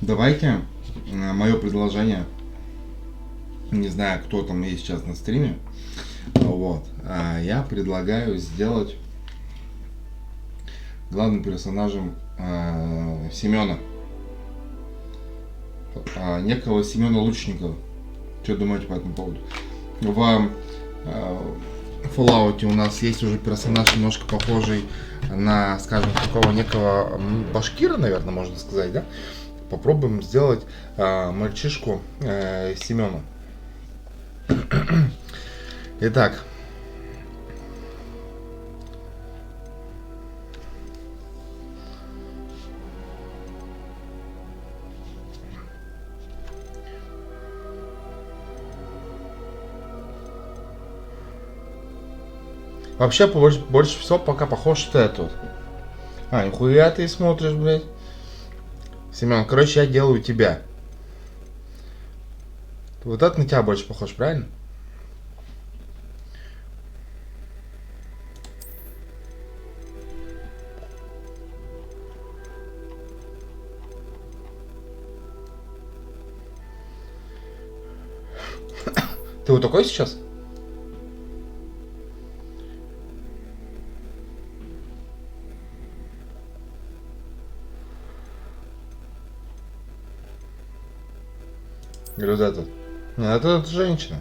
Давайте мое предложение. Не знаю, кто там есть сейчас на стриме. Вот. Я предлагаю сделать главным персонажем Семена. Некого Семена Лучникова. Что думаете по этому поводу? В Fallout у нас есть уже персонаж немножко похожий на, скажем, такого некого башкира, наверное, можно сказать, да? Попробуем сделать мальчишку Семена. Итак. Вообще, больше всего пока похож, что это вот. Нихуя ты смотришь, блядь. Семен, короче, я делаю тебя. Вот это на тебя больше похож, правильно? Ты вот такой сейчас? Или вот этот? Нет, это женщина.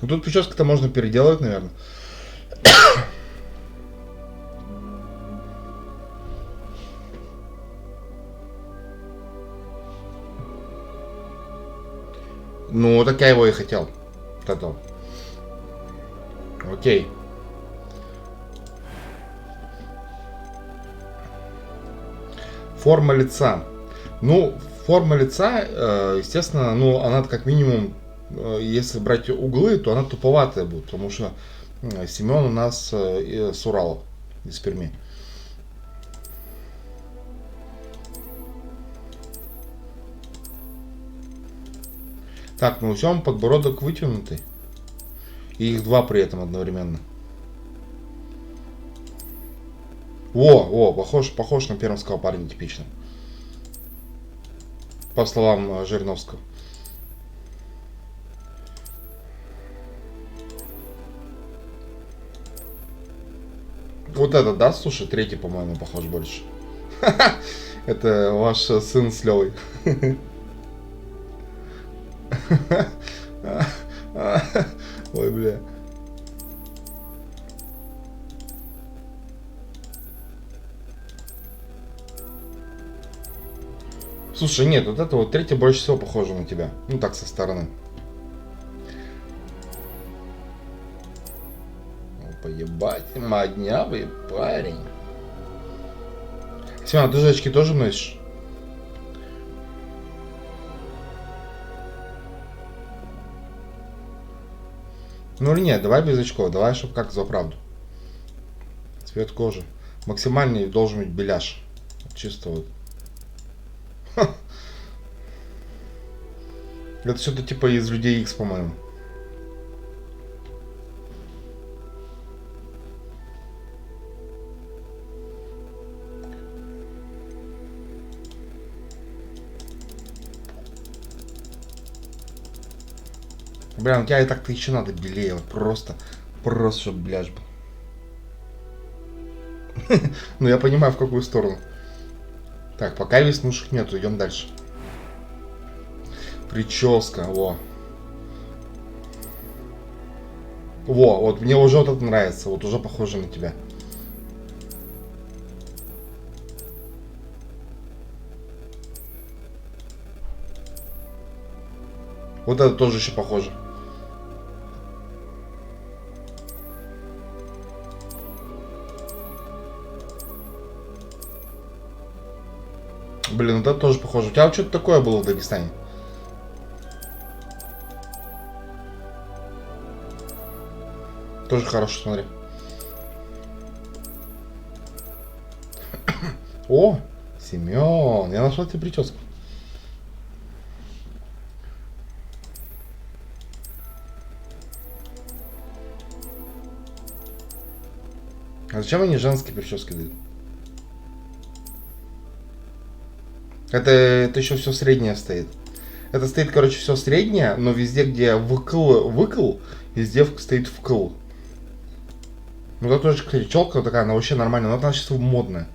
Ну, тут прическу-то можно переделать, наверное. Ну, так я его и хотел. Вот это. Окей. Форма лица. Ну, форма лица, естественно, ну, она как минимум, если брать углы, то она туповатая будет, потому что Семен у нас с Урала, из Перми. Так, ну все, подбородок вытянутый. И их два при этом одновременно. Похож на пермского парня типично. По словам Жириновского. Вот этот, да, слушай, третий, по-моему, похож больше. Это ваш сын с Левой. Ой, бля. Слушай, нет, вот это вот третье больше всего похоже на тебя. Ну так, со стороны. Поебать, моднявый парень. Семен, ты же очки тоже носишь? Ну или нет, давай без очков, давай, чтобы как за правду. Цвет кожи. Максимальный должен быть беляш. Чисто вот. Это что-то типа из Людей Икс, по-моему. Бля, у тебя и так-то еще надо белее, вот просто, чтобы бляш был. Ну я понимаю, в какую сторону. Так, пока веснушек нету, идем дальше. Прическа, во. Вот мне уже вот это нравится, вот уже похоже на тебя. Вот это тоже еще похоже. Блин, вот это тоже похоже. У тебя что-то такое было в Дагестане? Тоже хорошо, смотри. Семен, я нашел тебе прическу. А зачем они женские прически дают? Это еще все среднее стоит. Это стоит, короче, все среднее, но везде, где выкл, везде стоит вкл. Ну, это тоже, кстати, челка такая, она вообще нормальная, но она сейчас модная.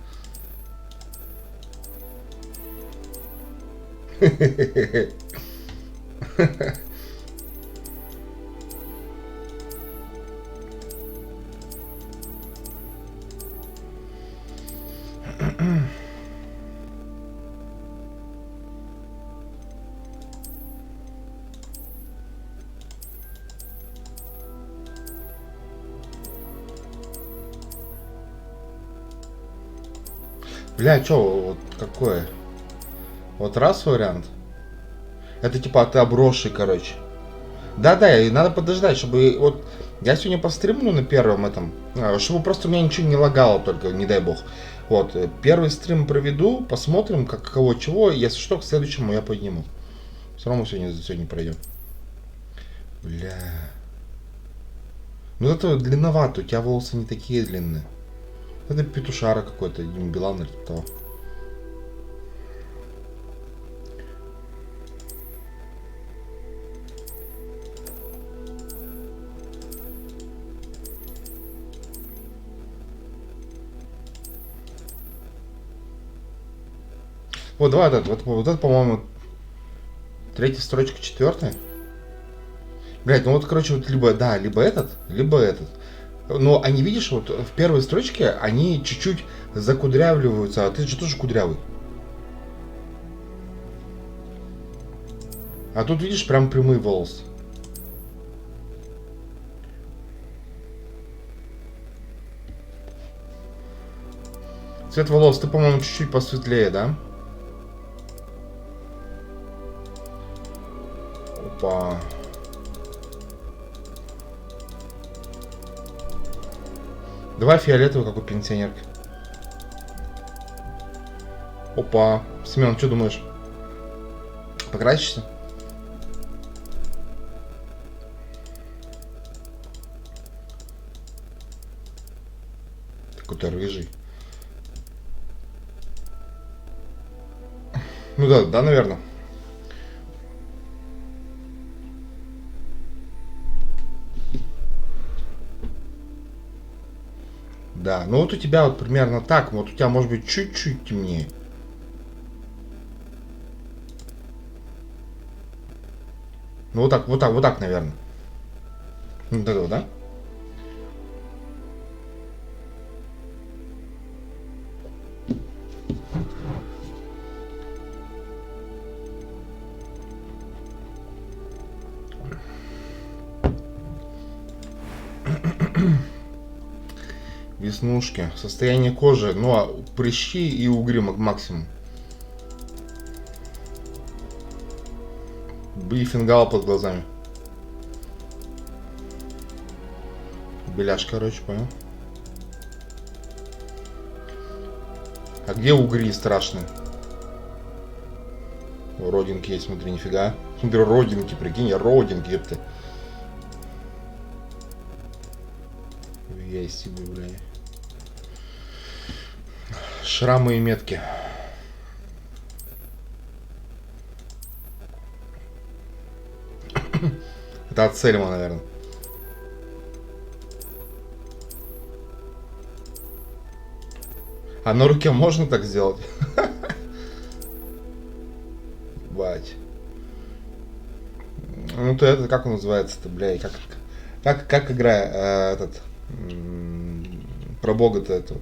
Бля, чё, вот какое? Вот раз вариант. Это типа ты обросший, короче. Да-да, и надо подождать, чтобы вот я сегодня постримлю на первом этом, чтобы просто у меня ничего не лагало, только не дай бог. Вот, первый стрим проведу, посмотрим, как кого чего, если что, к следующему я подниму. Все равно сегодня пройдем. Бля. Ну это длинновато, у тебя волосы не такие длинные. Это петушара какой-то, Дима Билан или того. Вот, давай вот это, по-моему, третья строчка, четвертая. Блять, ну вот, короче, вот либо, да, либо этот. Но они, видишь, вот в первой строчке они чуть-чуть закудрявливаются, а ты же тоже кудрявый. А тут, видишь, прям прямые волосы. Цвет волос, ты, по-моему, чуть-чуть посветлее, да? Опа. Давай фиолетовый, как у пенсионерки. Опа. Семен, что думаешь? Покрасишься? Какой-то рыжий. Ну да, наверное. Да, ну вот у тебя вот примерно так, вот у тебя может быть чуть-чуть темнее. Ну вот так, наверное. Вот этого, да? Веснушки, состояние кожи, ну а прыщи и угри максимум. И фингал под глазами. Беляш, короче, понял. А где угри страшные? Родинки есть, смотри, нифига. Смотри, родинки, прикинь, родинки, ёпты. Есть себе, бля. Шрамы и метки. Это от Сельма, наверное. А на руке можно так сделать? Бать. Ну то это как он называется-то, бля, как игра этот про бога-то этого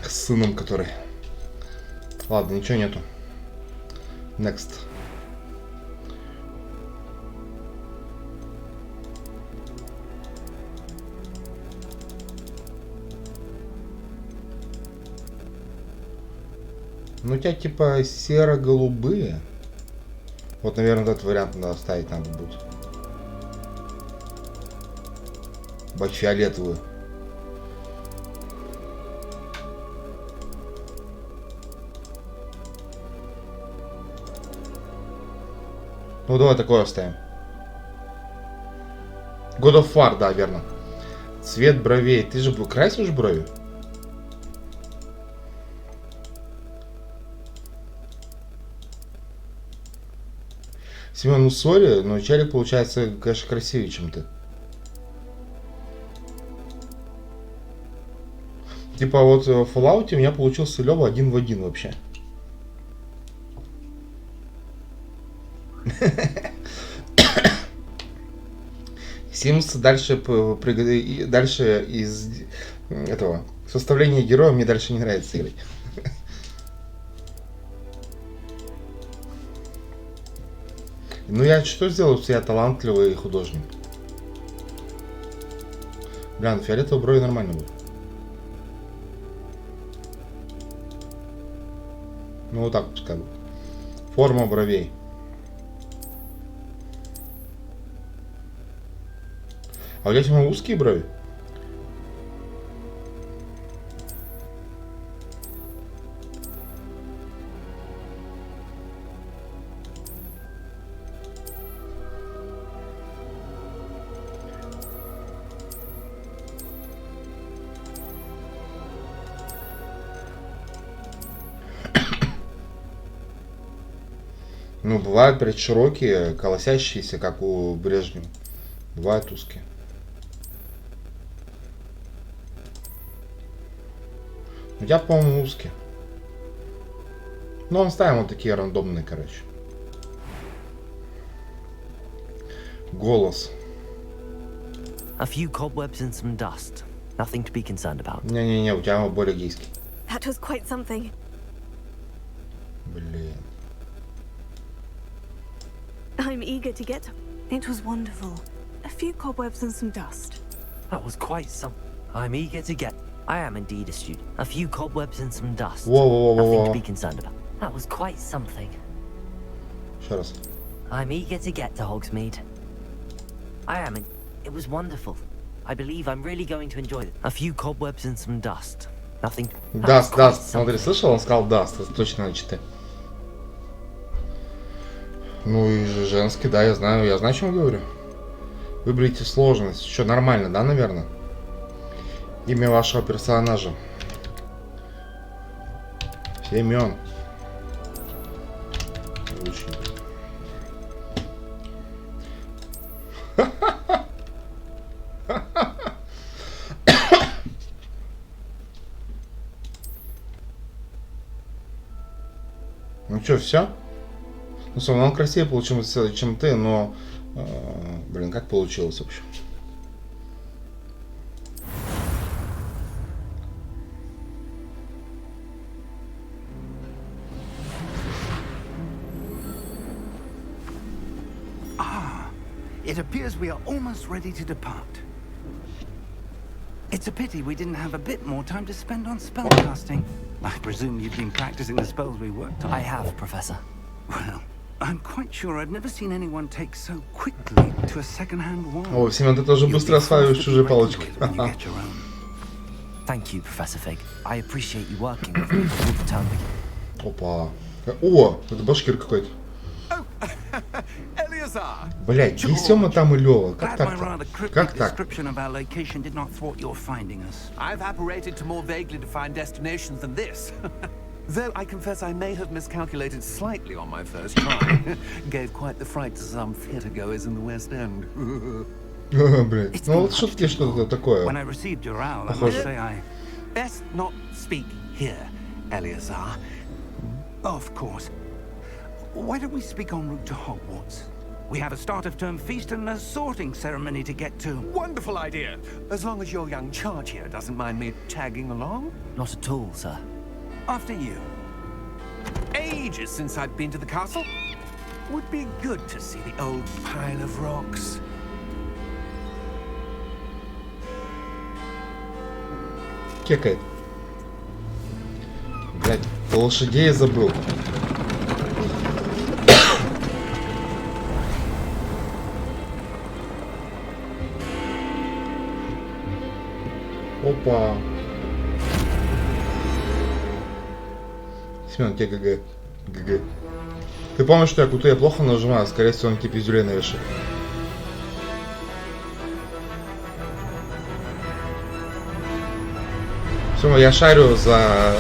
с сыном, который. Ладно, ничего нету. Next. Ну у тебя типа серо-голубые. Вот, наверное, этот вариант надо ставить надо будет. Бать, фиолетовую. Ну давай такое оставим. God of War, да, верно. Цвет бровей. Ты же красишь брови? Семен, ну сори, но челик получается, конечно, красивее, чем ты. Типа вот в Fallout у меня получился Лёва один в один вообще. Sims дальше из этого составления героя мне дальше не нравится играть. Ну я что сделал, что я талантливый художник? Бля, фиолетовые брови нормально будут. Ну вот так пускай будет. Форма бровей. А у тебя узкие брови? Ну, бывают, блядь, широкие, колосящиеся, как у Брежнева. Бывают узкие. У тебя, по-моему, узкие. Ну, он ставим вот такие рандомные, короче. Голос. A few cobwebs and some dust. Nothing to be concerned about. Не-не-не, у тебя более гейский. That was quite something. Блин. I'm eager to get. It was wonderful. A few cobwebs and some dust. That was quite some. I'm eager to get. I am indeed a student. A few cobwebs and some dust. Whoa. Nothing to be concerned about. That was quite something. Еще раз. I'm eager to get to Hogsmeade. I am. It was wonderful. I believe I'm really going to enjoy it. A few cobwebs and some dust. Nothing. Даст. Смотри, слышал? Он сказал даст. Это точно значит ты. Ну и же женский, да, я знаю, о чем говорю. Выберите сложность. Что, нормально, да, наверное? Имя вашего персонажа. Семен. Ну что, все? Ну, он красивее получился, чем ты, но... блин, как получилось вообще? It appears we are almost ready to depart. It's a pity we didn't have a bit more time to spend on spellcasting. I presume you've been practicing the spells we worked on. I have, Professor. Well, I'm quite sure I've never seen anyone take so quickly to a second-hand wand. О, Семен, ты тоже быстро осваиваешь чужие палочки. Thank you, Professor Fig. I appreciate you working with me before the term begins. Опа. О, это башкир какой-то. Блять, и Сёма там и Лёва. Как так-то? Как так? I've apparated to more vaguely defined destinations than this. Though I confess I may have miscalculated slightly on my first try. Gave quite the fright to some theatre goers in the West End. Блять, ну вот шутки что-то такое. Похоже. Best not speak here, Eleazar. Of course. Why don't we speak en route to Hogwarts? We have a start of term feast and a sorting ceremony to get to. Wonderful idea. As long as your young charge here doesn't mind me tagging along. Not at all, sir. After you. Ages since I've been to the castle. Would be good to see the old pile of rocks. Кекает. Блять, лошадей забыл. Опа. Семен, тебе ГГ. ГГ. Ты помнишь, что я куту я плохо нажимаю? Скорее всего, он типа пиздюлей навешает. Все, я шарю за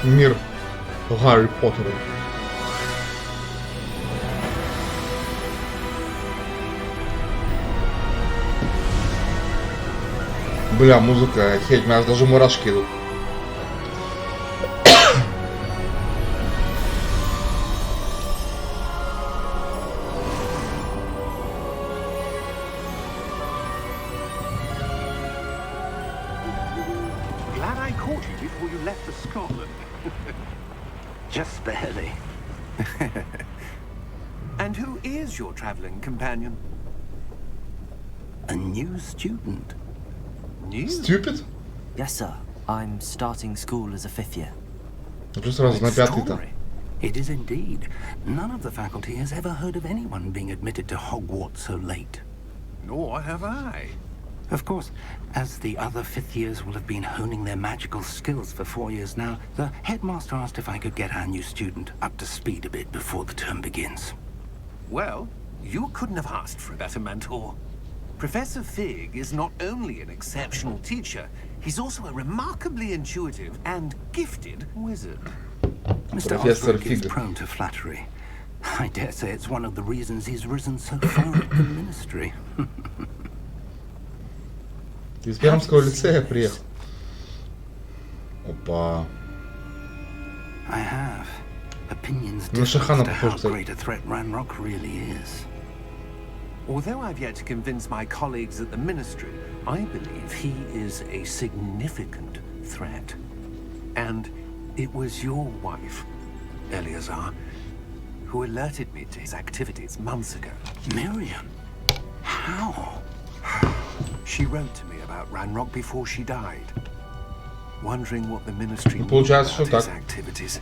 мир Гарри Поттера. Бля, музыка, охеть, у меня даже мурашки идут. Glad I caught you before you left for Scotland. Just barely. And who is your traveling companion? A new student. New? Stupid? Yes, sir. I'm starting school as a 5th year. Ну сразу на пятый-то. Extraordinary. It is indeed. None of the faculty has ever heard of anyone being admitted to Hogwarts so late. Nor have I. Of course, as the other 5th years will have been honing their magical skills for 4 years now, the headmaster asked if I could get our new student up to speed a bit before the term begins. Well, you couldn't have asked for a better mentor. Professor Fig is not only an exceptional teacher, he's also a remarkably intuitive and gifted wizard. Mr. Professor Osric is Fig. prone to flattery. I dare say it's one of the reasons he's risen so far in the ministry. Из Пермского лицея приехал. Опа. I have. Opinions На differ Шахана as to how похож, кстати. great a threat Ranrock really is. Although I've yet to convince my colleagues at the Ministry, I believe he is a significant threat. And it was your wife, Eleazar, who alerted me to his activities months ago. Miriam? How? She wrote to me about Ranrock before she died, wondering what the Ministry knew Получается, что about his так. activities.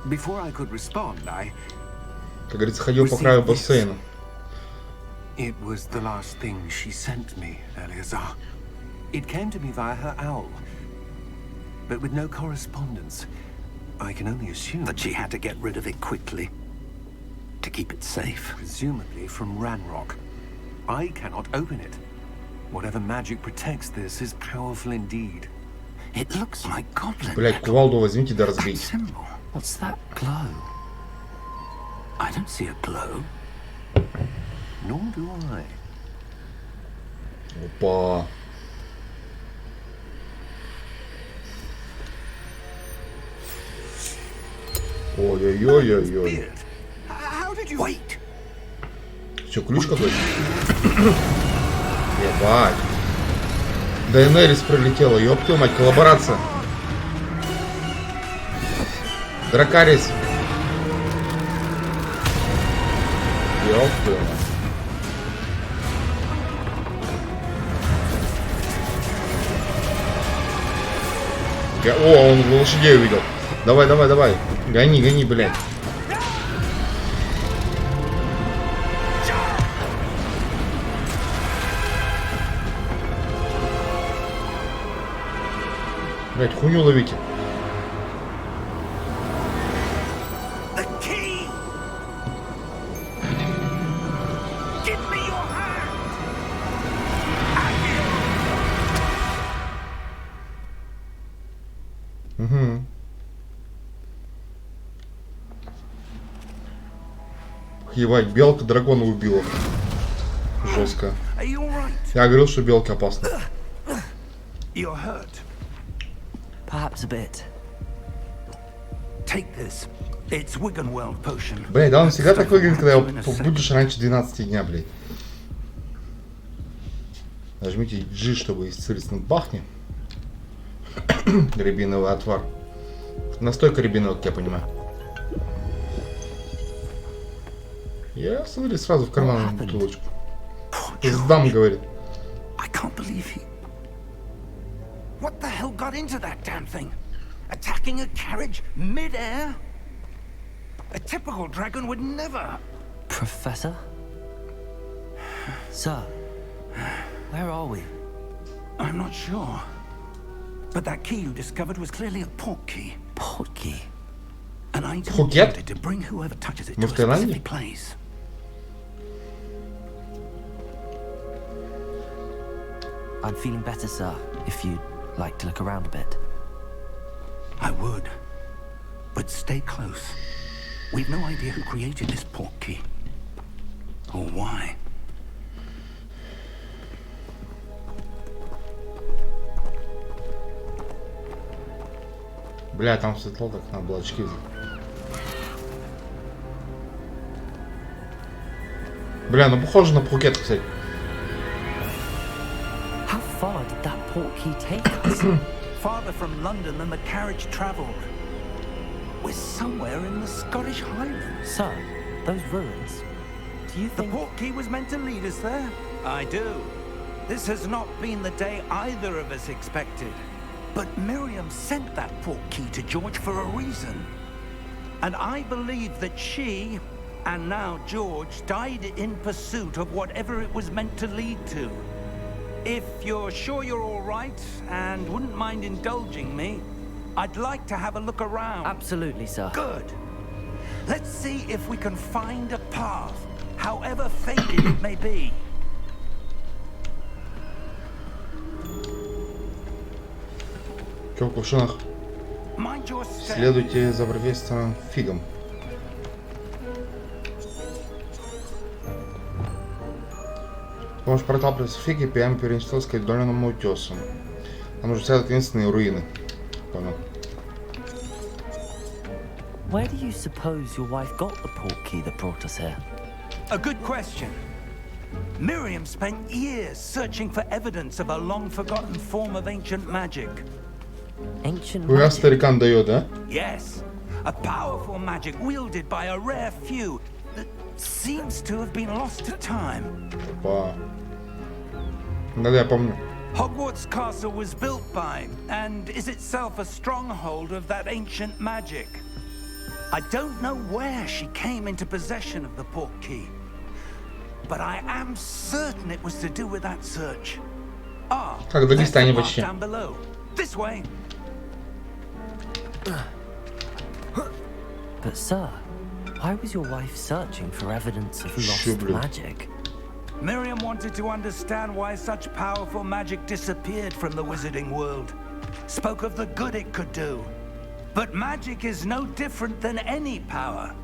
Before I could respond, Как говорится, ходил по краю бассейна. It was the last thing she sent me, Eleazar. It came to me via her owl, but with no correspondence. I can only assume That she had to get rid of it quickly. To keep it safe. presumably from Ranrock. I cannot open it. Whatever magic protects this is powerful indeed. It looks like goblin. Блять, кувалду возьмите да That разбейте. symbol. What's that glow? I don't see a glow. Nor do I. Опа. Ой-ой-ой-ой-ой. Beard, how did you... Wait! Че, ключ какой-то? Ебать. Дейенерис прилетела, ёптю мать, коллаборация. Дракарис. Ёптю. О, он лошадей увидел. Давай, давай, давай. Гони, гони, блядь. Блядь, хуйню ловите. The key! Give me your hand! Угу. Ебать, белка дракона убила. Жестко. Are you alright? Я говорил, что белки опасны. You're hurt. Perhaps a bit. Take this. It's Wiggenweld potion. Блядь, да он всегда так выглядит, когда In a sec. будешь раньше 12 дня, блядь. Нажмите G, чтобы исцелить. Бахни. Рябиновый отвар. Настойка рябиновая, как я понимаю. Я, смотри, сразу в карман бутылочку. Сдам, говорит. I can't believe he... What the hell got into that damn thing? Attacking a carriage mid-air? A typical dragon would never... Professor? Sir, where are we? I'm not sure. But that key you discovered was clearly a port key. Portkey. An item Phuket? intended to bring whoever touches it Мы to в a Таиланде? specific place. I'm feeling better, sir, if you'd like to look around a bit. I would. But stay close. We've no idea who created this portkey. Or why. Бля, там светло, так надо было очки взять. Бля, ну похоже на Пхукет, кстати. How far did that portkey take us? Farther from London than the carriage travelled. We're somewhere in the Scottish Highlands. Sir, those ruins. Do you The think... portkey was meant to lead us there? I do. This has not been the day either of us expected. But Miriam sent that portkey to George for a reason. And I believe that she, and now George, died in pursuit of whatever it was meant to lead to. If you're sure you're all right, and wouldn't mind indulging me, I'd like to have a look around. Absolutely, sir. Good. Let's see if we can find a path, however faded it may be. Чё в кувшинах? Mind your step. Следуйте за профессором Фигом. Можешь проталкиваться в Фиге, прямо перенеслась к отдаленному утесу. Там уже стоят таинственные руины. Понял. Where do you suppose your wife got the portkey that brought us here? A good question. Miriam spent years searching for evidence of a long-forgotten form of ancient magic. Ancient Хуя magic. старикан дает, да? Yes, a powerful magic wielded by a rare few that seems to have been lost to time. Опа. Да, я помню. Hogwarts Castle was built by, and is itself a stronghold of that ancient magic. I don't know where she came into possession of the portkey, but I am certain it was to do with that search. Ah, Как в there's Дагестане the path почти. down below. This way. But sir, why was your wife searching for evidence of lost Shubli. magic? Miriam wanted to understand why such powerful magic disappeared from the wizarding world. Spoke of the good it could do. But magic is no different than any power.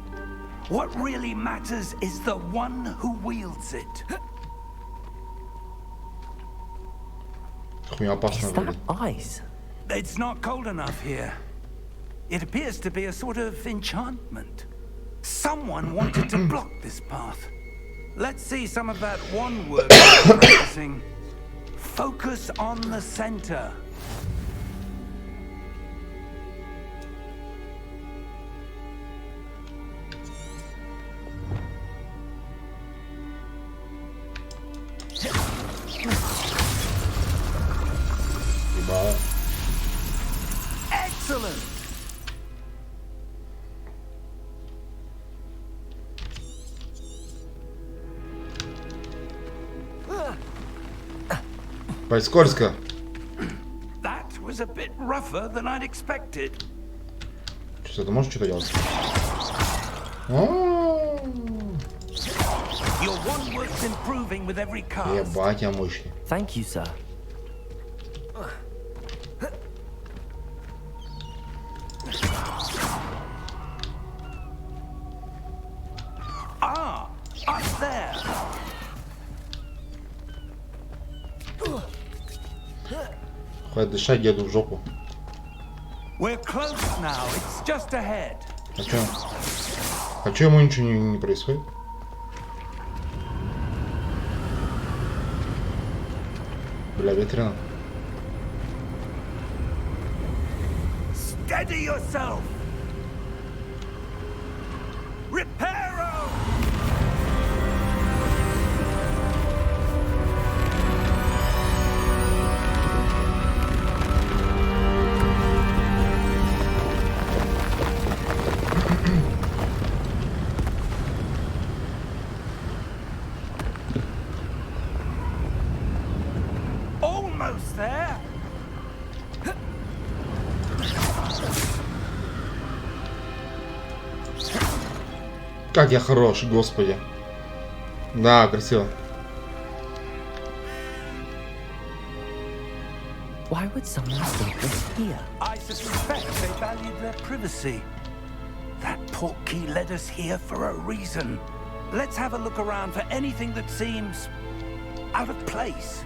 What really matters is the one who wields it. Хуйня опасно Is that выглядит. ice? It's not cold enough here. It appears to be a sort of enchantment. Someone wanted to block this path. Let's see some of that one word we're practicing. Focus on the center. Ебало. Excellent. Пой скользко. That was a bit rougher than I'd expected. Что ты можешь что-то делать? О, Your one work's improving with every cast. ебать, я мощный. Thank you, sir. Ah, up there. Хватит дышать, деду в жопу. We're close now. It's just ahead. А чё? А чё ему ничего не происходит? Бля, ветрено. Steady yourself. Reparo. Almost there. как я хорош, господи. Да, красиво. Why would someone think this here? I suspect they valued their privacy. That portkey led us here for a reason. Let's have a look around for anything that seems out of place.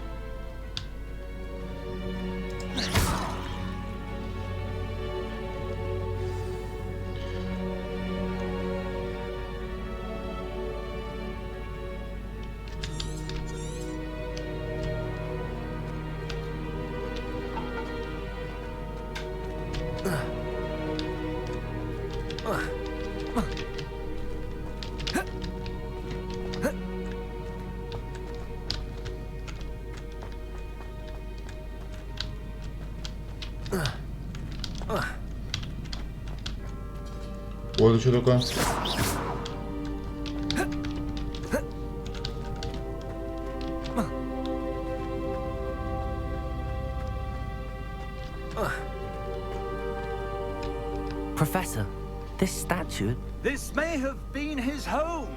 Ой, это что такое? Professor, this statue... This may have been his home.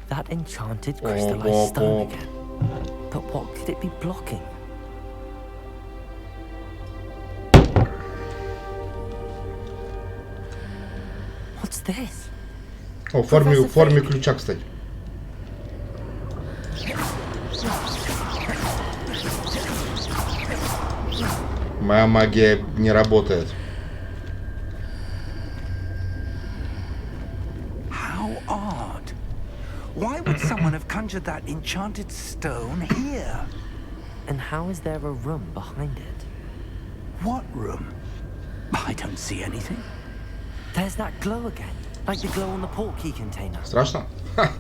That enchanted crystallized stone again. But what could it be blocking? What's this? О, в форме ключа, кстати. Моя магия не работает. How odd. Why would someone have conjured that enchanted stone here? And how is there a room behind it? What room? I don't see anything. There's that glow again, like the glow on the portkey container. Страшно? Ха.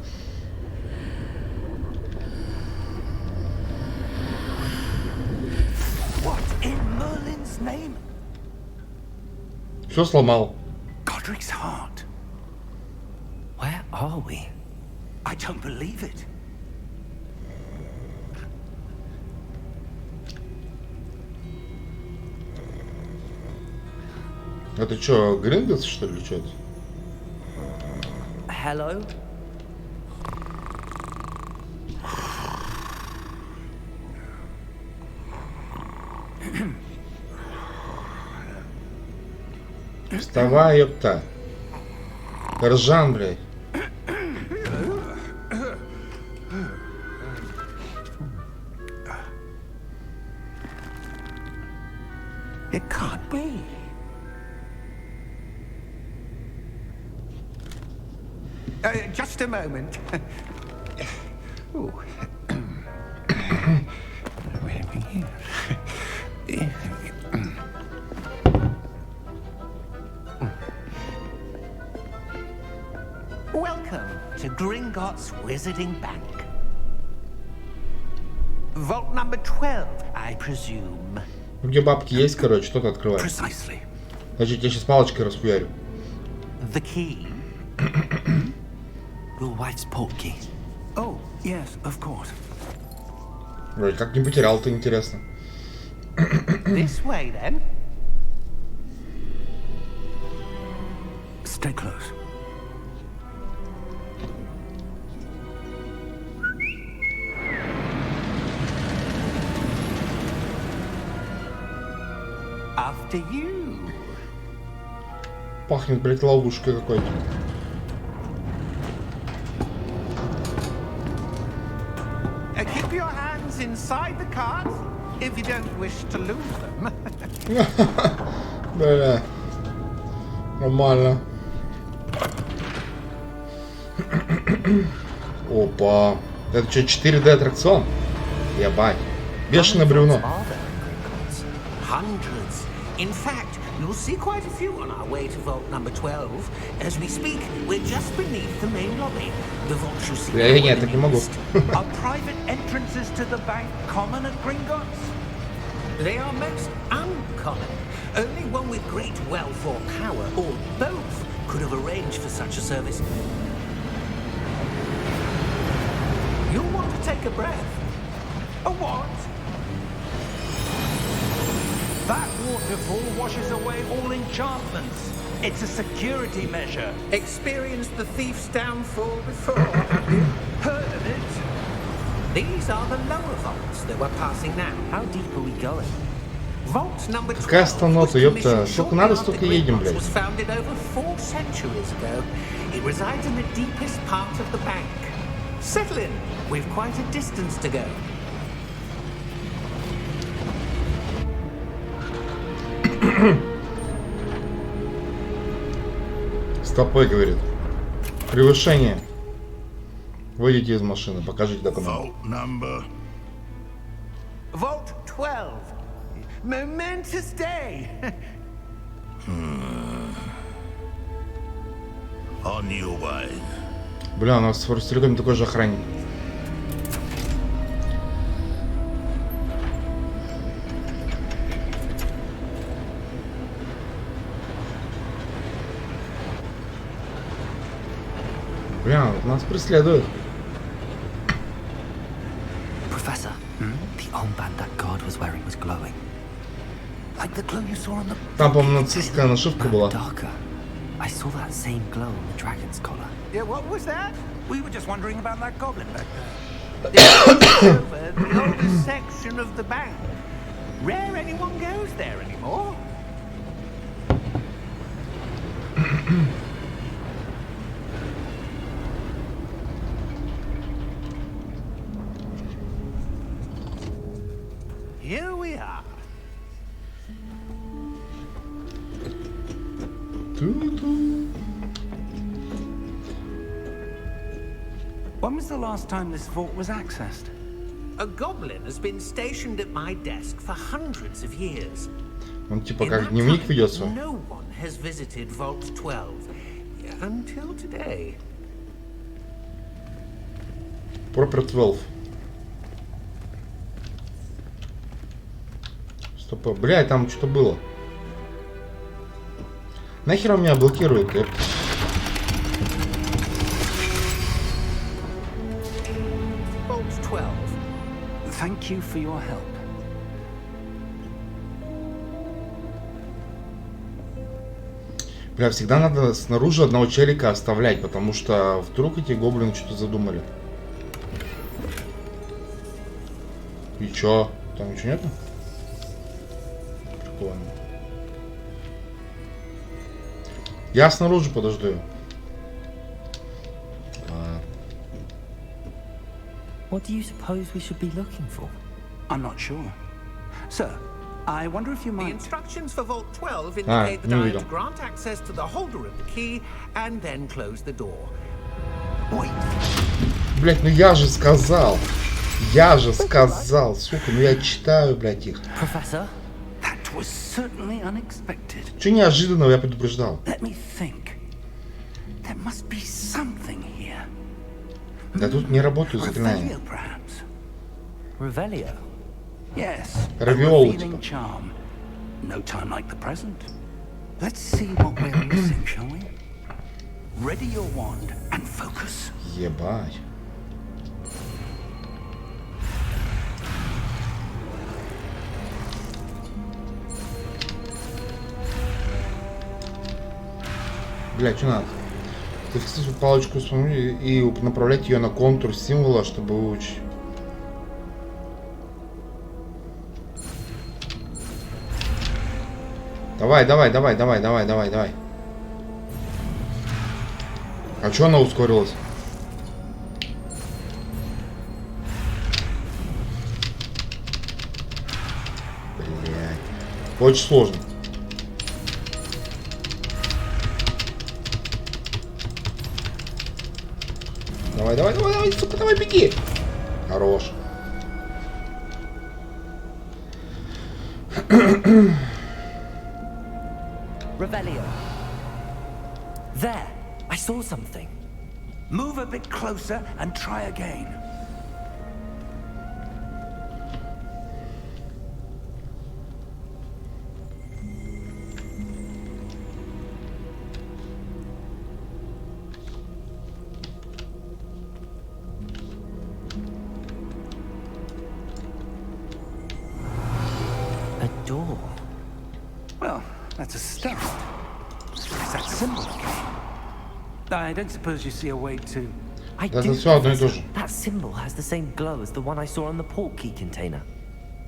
What in Merlin's name? Все сломал. Godric's heart. Where are we? I don't believe it. Это что, Гринготts, что ли, что это? Hello? Вставай, ёпта. Ржан, блядь. It can't be. Just a moment. Ooh. Welcome to Gringotts Wizarding Bank. Vault number 12, I presume. Где бабки есть, короче, что-то открывает. Precisely. Значит, я сейчас палочкой расхуярю. The key. Your wife's portkey. Oh, yes, of course. Вроде как не потерял-то, интересно. This way, then. Stay close. After you. Пахнет, блядь, ловушкой какой-то. Keep your hands inside the cards if you don't wish to lose them. Бля. Нормально. Опа. Это что, 4D аттракцион? Ебать. Бешеное бревно. Hundreds. In fact, you'll see quite a few on our way to vault number 12. As we speak, we're just beneath the main lobby. The vaults you see Я так не могу. Are private entrances to the bank common at Gringotts? They are most uncommon. Only one with great wealth or power, or both, could have arranged for such a service. You'll want to take a breath. A what? That waterfall washes away all enchantments. It's a security measure. Experienced the thief's downfall before, have you? Heard of it? These are the lower vaults that we're passing now. How deep are we going? Vault number 12 Какая остановка, was ёпта. commissioned Сколько shortly надо, after столько едем, Gringotts блядь. was founded over 4 centuries ago. It resides in the deepest part of the bank. Settle in. We've quite a distance to go. Стопой, говорит. Превышение. Выйдите из машины, покажите документ. Vault number. Vault 12. Momentous day. On your way. Бля, у нас с Форстериком такой же охранник. Бля, нас преследуют. Professor, the armband that guard was wearing was glowing. Like the glow you saw on the... Там, по-моему, нацистская нашивка but была. darker. I saw that same glow on the dragon's collar. Yeah, what was that? We were just wondering about that goblin back there. Over the oldest section of the bank. Rare anyone goes there anymore. Here we are. Ту-ту. When was the last time this vault was accessed? A goblin has been stationed at my desk for hundreds of years. Он типа In как that дневник time, ведется. no one has visited Vault 12 until today. Proper 12. Стоп, бля, там что-то было. Нахер он меня блокирует, ёпта? Vault 12. Thank you for your help. Бля, всегда надо снаружи одного челика оставлять, потому что вдруг эти гоблины что-то задумали. И чё? Там ничего нету? Прикольно. Я снаружи подожду. What do you suppose we should be looking for? I'm not sure. Sir, I wonder if you The might... instructions for Vault 12 Ah, indicate that I am видел. to grant access to the holder of the key and then close the door. Wait. Блять, ну я же сказал. Я же сказал, сука, ну я читаю, блядь, их. Professor? That was certainly unexpected. Чё неожиданного, я предупреждал. Let me think. There must be something here. Да тут не работают заклинания. Revelio, perhaps. Revelio? Yes. A Равиолу, revealing типа. charm. No time like the present. Let's see what we're missing, shall we? Ready your wand and focus. Ебать. Бля, что надо? Зафиксировать палочку и направлять ее на контур символа, чтобы выучить. Давай, давай, давай, давай, давай, давай, давай. А чё она ускорилась? Блядь. Очень сложно. Давай, давай, давай, давай, сука, давай, беги. Хорош. Revelio. There! I saw something. Move a bit closer and try again. that's a start. Is that symbol again? I don't suppose you see a way to... I Да, do. это все одно и то Professor. же. That symbol has the same glow as the one I saw on the port key container.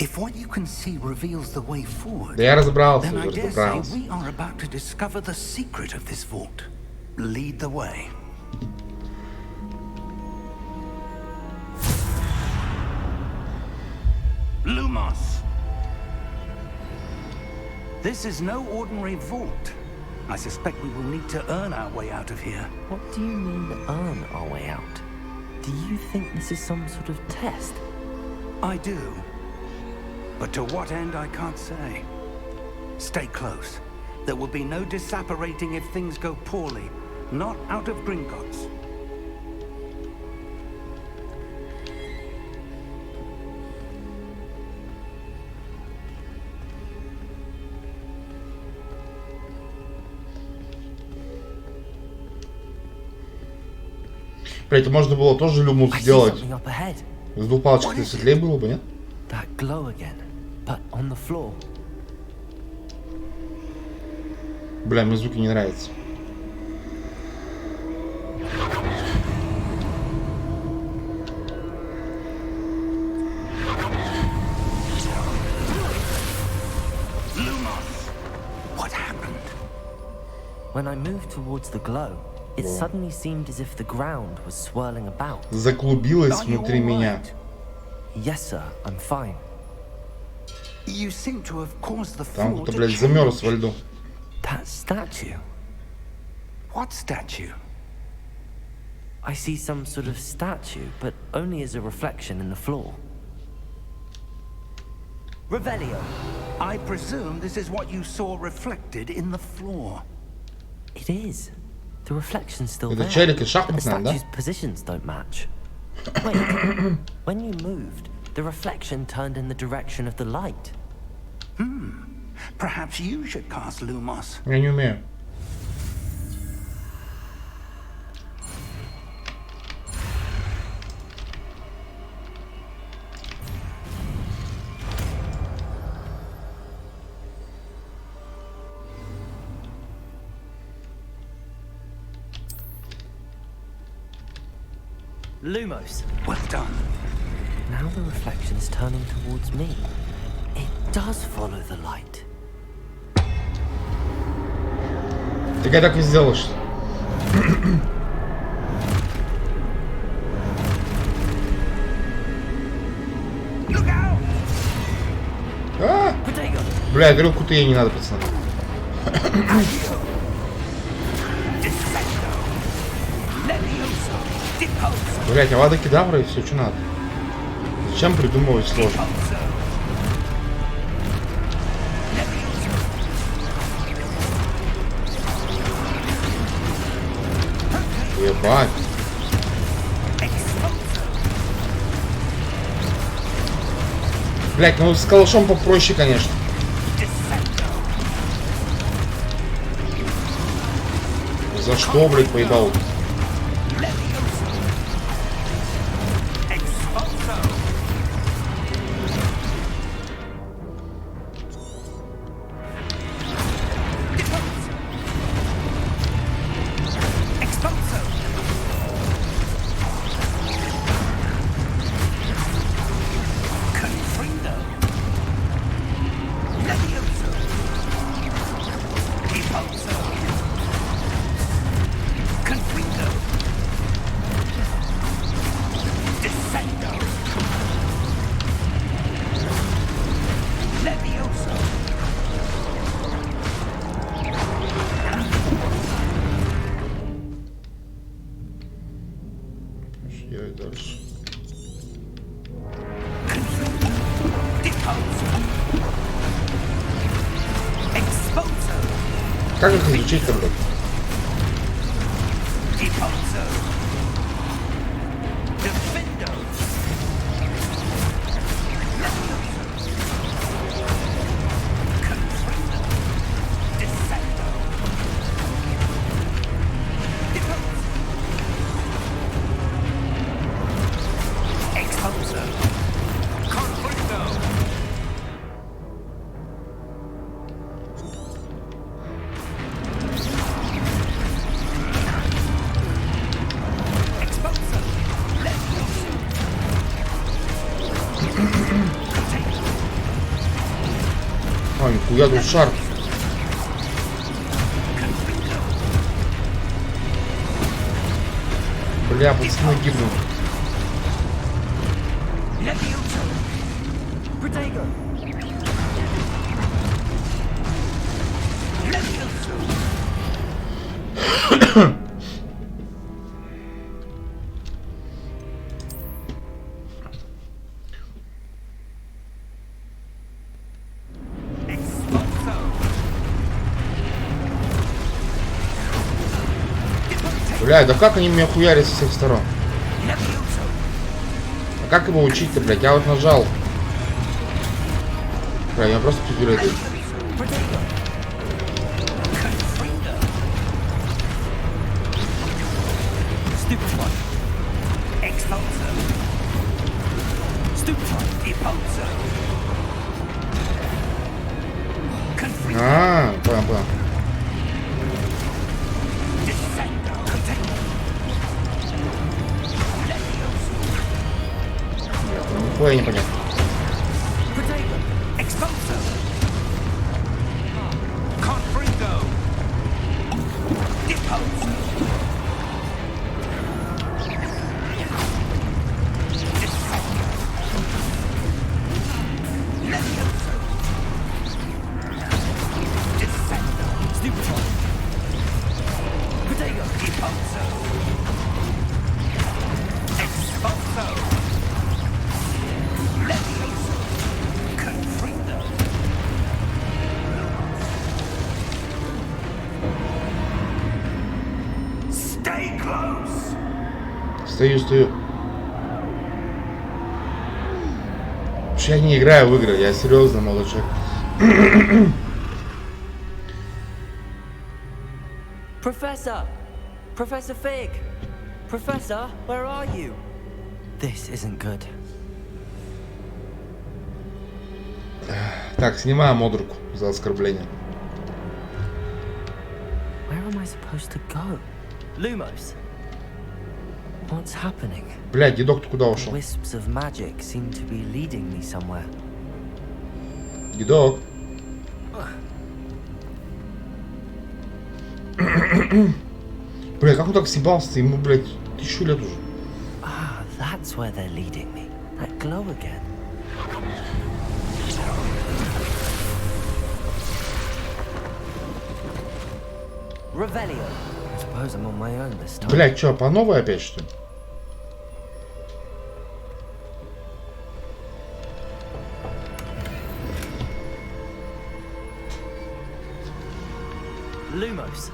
If what you can see reveals the way forward, Да я разобрался, then I уже dare say разобрался. we are about to discover the secret of this vault. Lead the way. Lumos! This is no ordinary vault. I suspect we will need to earn our way out of here. What do you mean, earn our way out? Do you think this is some sort of test? I do. But to what end, I can't say. Stay close. There will be no disapparating if things go poorly. Not out of Gringotts. Блять, можно было тоже люмус I see сделать. something up ahead. С двух палочек светлее было бы, нет? That glow again, but on the floor. Бля, мне звуки не нравятся. What happened? When I moved towards the glow, it suddenly seemed as if the ground was swirling about. Заклубилось Are you внутри all меня. right? Yes, sir, I'm fine. You seem to have caused the Там floor кто-то, to блядь, change. замерз во льду. That statue. What statue? I see some sort of statue, but only as a reflection in the floor. Revelio. I presume this is what you saw reflected in the floor. It is. The reflection's still Это there. челик из but the шахматная, да? statue's positions don't match. Wait, when you moved, the reflection turned in the direction of the light. Perhaps you should cast Lumos. Я не умею. Lumos. Well done. Now the reflection is turning towards me. It does follow the light. Так я так и сделал, что. Look out! А! Protego. Бля, грелку-то ей не надо, пацаны. Descendo! Levioso! Deposo! Блять, а вада кедавра и все, что надо. Зачем придумывать сложно? Deposo! Levioso! Ебать. Exposo! Блять, ну с калашом попроще, конечно. Descendo! За что, блять, поебал? Levioso! Exposo! Deposo! Exposo! Confrido! Levioso! Deposo! Confrido! Descendo! Levioso! Что делать дальше? Deposo! Exposo! Как их изучить-то, блядь? Deposo! Defendo! Confrido! Descendo! Deposo! Exposo! Confrido! Нихуя тут шар. Бля, пацаны гибнут. Бля, да как они меня хуярят со всех сторон? А как его учить-то, блядь? Я вот нажал. Бля, я просто приберу. Понял, понял. Нихуя непонятно. Стою. Я не играю в игры, я серьезно, молодой человек. Professor! Professor Fig! Professor, where are you? This isn't good. Так, снимаем модруку за оскорбление. Where am I supposed to go? Lumos! What's happening? Блядь, дедок, ты куда ушел? Wisps of magic seem to be leading me somewhere. Дедок. Бля, как он так съебался? Ему, блядь, 1000 лет уже. Ah, that's where they're leading me. That glow again. Revelio. I suppose I'm on my own this time. Блядь, что, по новой опять, что ли? Lumos.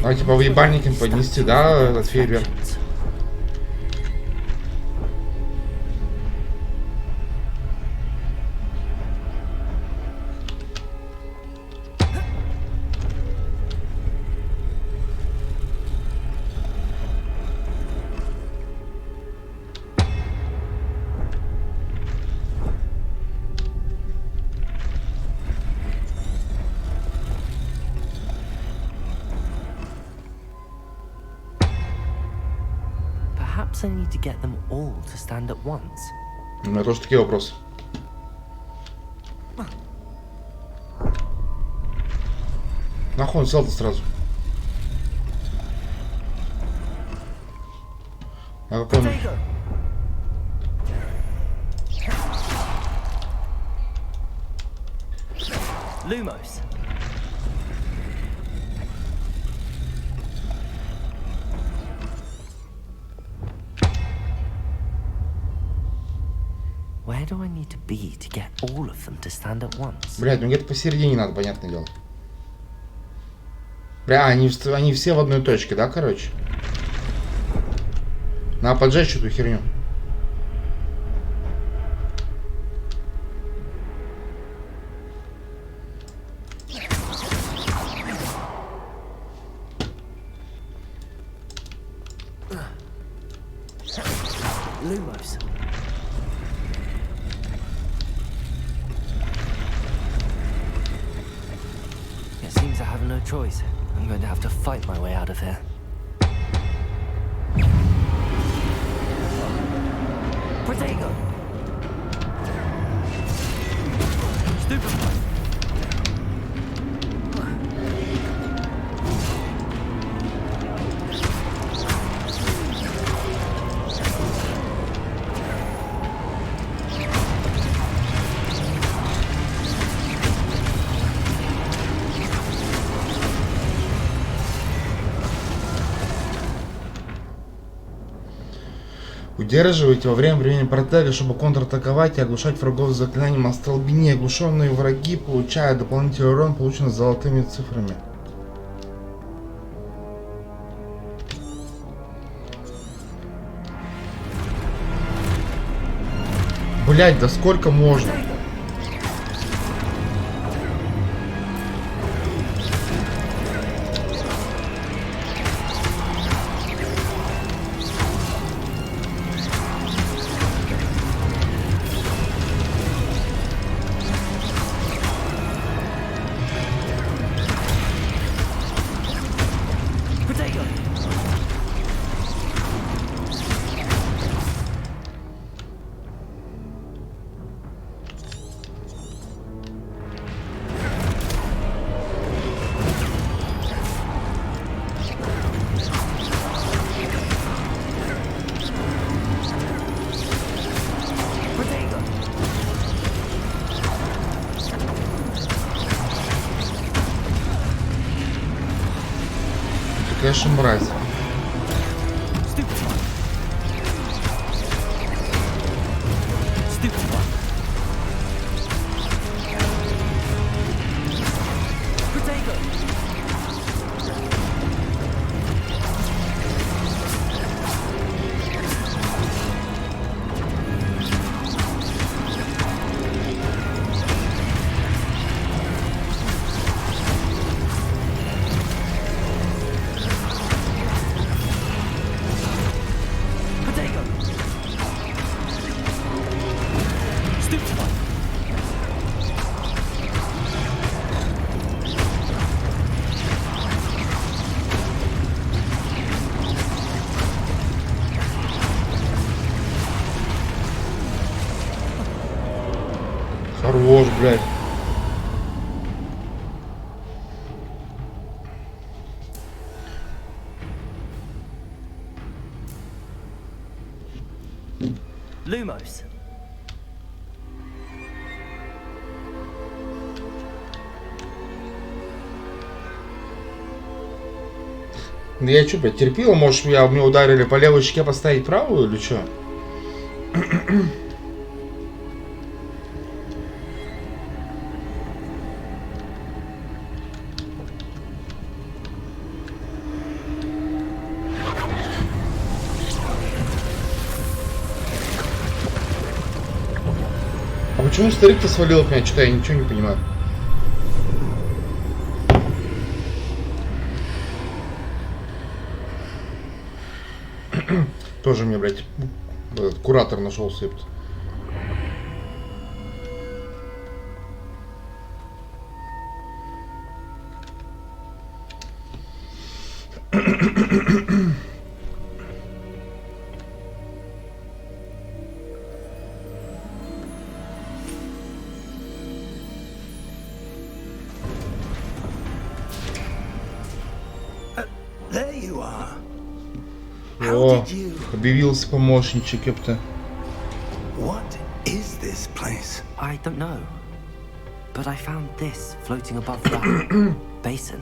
А типа в ебальнике поднести, да, этот фейерверк? Perhaps I need to get them all to stand at once. У меня тоже такие вопросы. Нахуй он сел-то сразу? А какой он? Lumos. Where do I need to be to get all of them to stand at once? Блядь, ну где-то посередине надо, понятное дело. Бля, они все в одной точке, да, короче? Надо поджечь эту херню. Lumos. no choice. I'm going to have to fight my way out of here. Protego! Stupefy! Удерживайте во времени протега, чтобы контратаковать и оглушать врагов заклинанием остолбения. Оглушенные враги получают дополнительный урон, полученный золотыми цифрами. Блять, да сколько можно? Конечно, мразь. Хорош, блядь. Lumos. Да я что, блядь, терпил? Может, меня ударили по левой щеке, поставить правую или что? А почему старик-то свалил от меня? Что-то я ничего не понимаю. Тоже мне, блядь, этот куратор нашелся. There you are. О, объявился помощничек, ёпта. What is this place? I don't know. But I found this floating above that basin.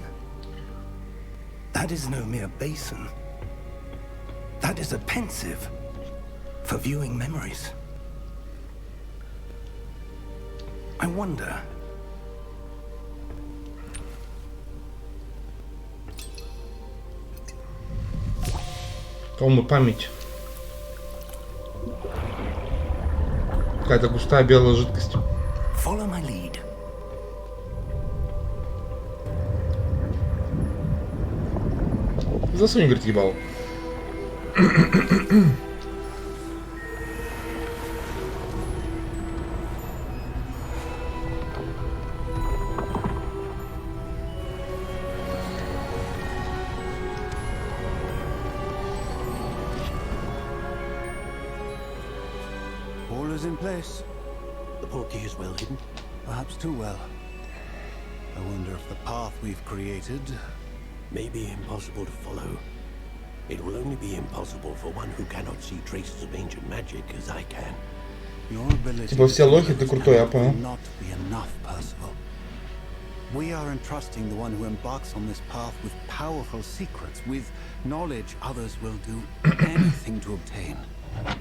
That is no mere basin. That is a pensive for viewing memories. I wonder. Кому память. Какая-то густая белая жидкость. Follow my lead. Засунь, говорит, ебал. Cover's in place. The portkey is well hidden. Perhaps too well. I wonder if the path we've created... May be impossible to follow. It will only be impossible for one who cannot see traces of ancient magic as I can. Your ability Типа все лохи, ты крутой, я понял. will not be enough, Percival. We are entrusting the one who embarks on this path with powerful secrets, with knowledge others will do anything to obtain.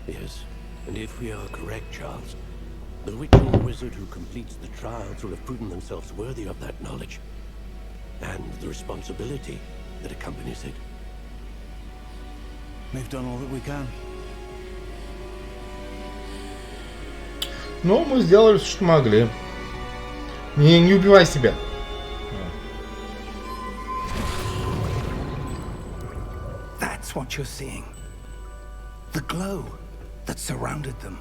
Yes, and if we are correct, Charles, the ritual wizard who completes the trials will have proven themselves worthy of that knowledge, and the responsibility that accompanies it. We've done all that we can. Ну, мы сделали все, что могли. Не убивай себя. That's what you're seeing. The glow that surrounded them.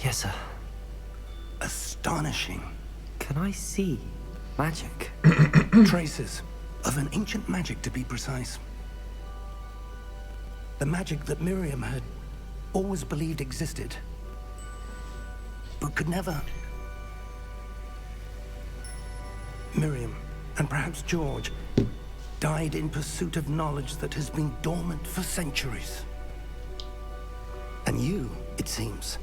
Yes, sir. Astonishing. Can I see magic? Traces of an ancient magic, to be precise. The magic that Miriam had always believed existed, but could never. Miriam, and perhaps George, died in pursuit of knowledge that has been dormant for centuries. And you, it seems,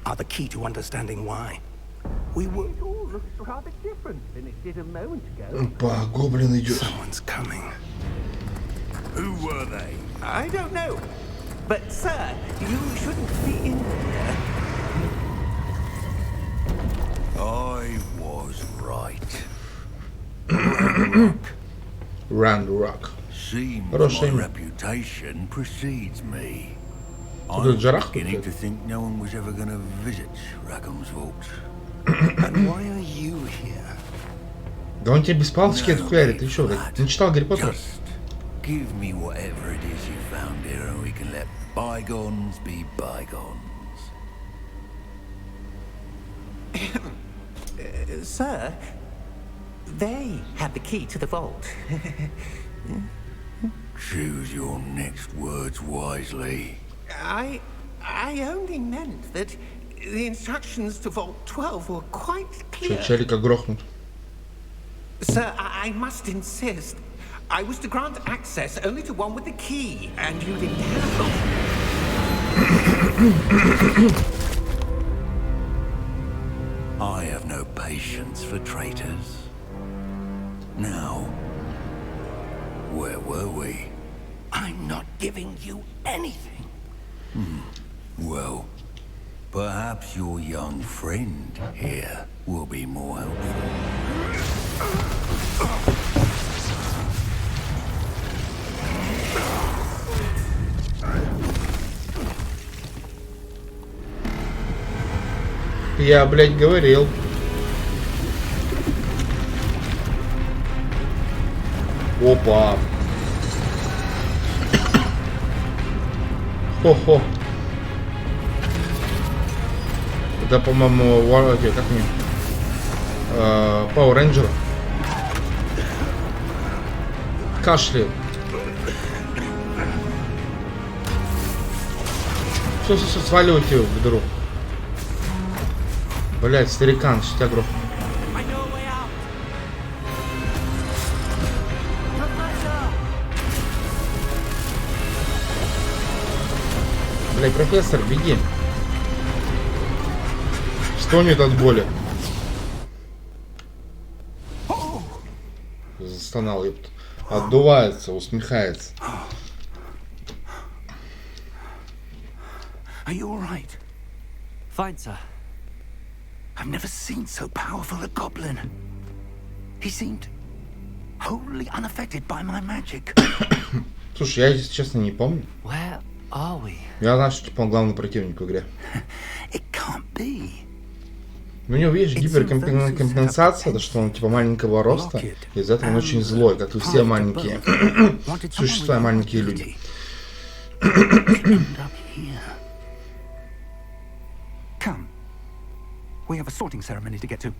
are the key to understanding why. We were... It all looks rather different than it did a moment ago. Опа, гоблин идет. Someone's coming. Who were they? I don't know. But, sir, you shouldn't be in here. I was right. Rand Rock. Seems Хорошее my имя. reputation precedes me. Тут I'm Джарах beginning to какой-то. think no one was ever going to visit Rackham's vault. And why are you here? Да он тебе без палочки отхуярит. Ты что, блядь, не читал Гарри Поттера? Just give me whatever it is you found here and we can let bygones be bygones. Sir, they have the key to the vault. Choose your next words wisely. I only meant that the instructions to Vault 12 were quite Че, clear. челика грохнут. Sir, I must insist. I was to grant access only to one with the key, and you didn't have I have no patience for traitors. Now, where were we? I'm not giving you anything. Well, perhaps your young friend here will be more helpful. Я, блядь, говорил. Опа. Хо-хо. Это, по-моему, как мне? Power Ranger. Кашляет. Все, сваливайте его в дыру. Блять, старикан, что тебя грохнул. Блять, профессор, беги. Стонет от боли. Застонал, ёпт. Отдувается, усмехается. Are you all right? Fine, sir. I've never seen so powerful a goblin. He seemed wholly unaffected by my magic. Слушай, я, если честно, не помню. Where are we? Я знаю, что типа он главный противник в игре. It can't be. Но у него, видишь, гиперкомпенсация, то что он типа маленького роста, из-за этого он очень злой, как и все маленькие существа, маленькие люди. Come. We have a sorting ceremony to get to.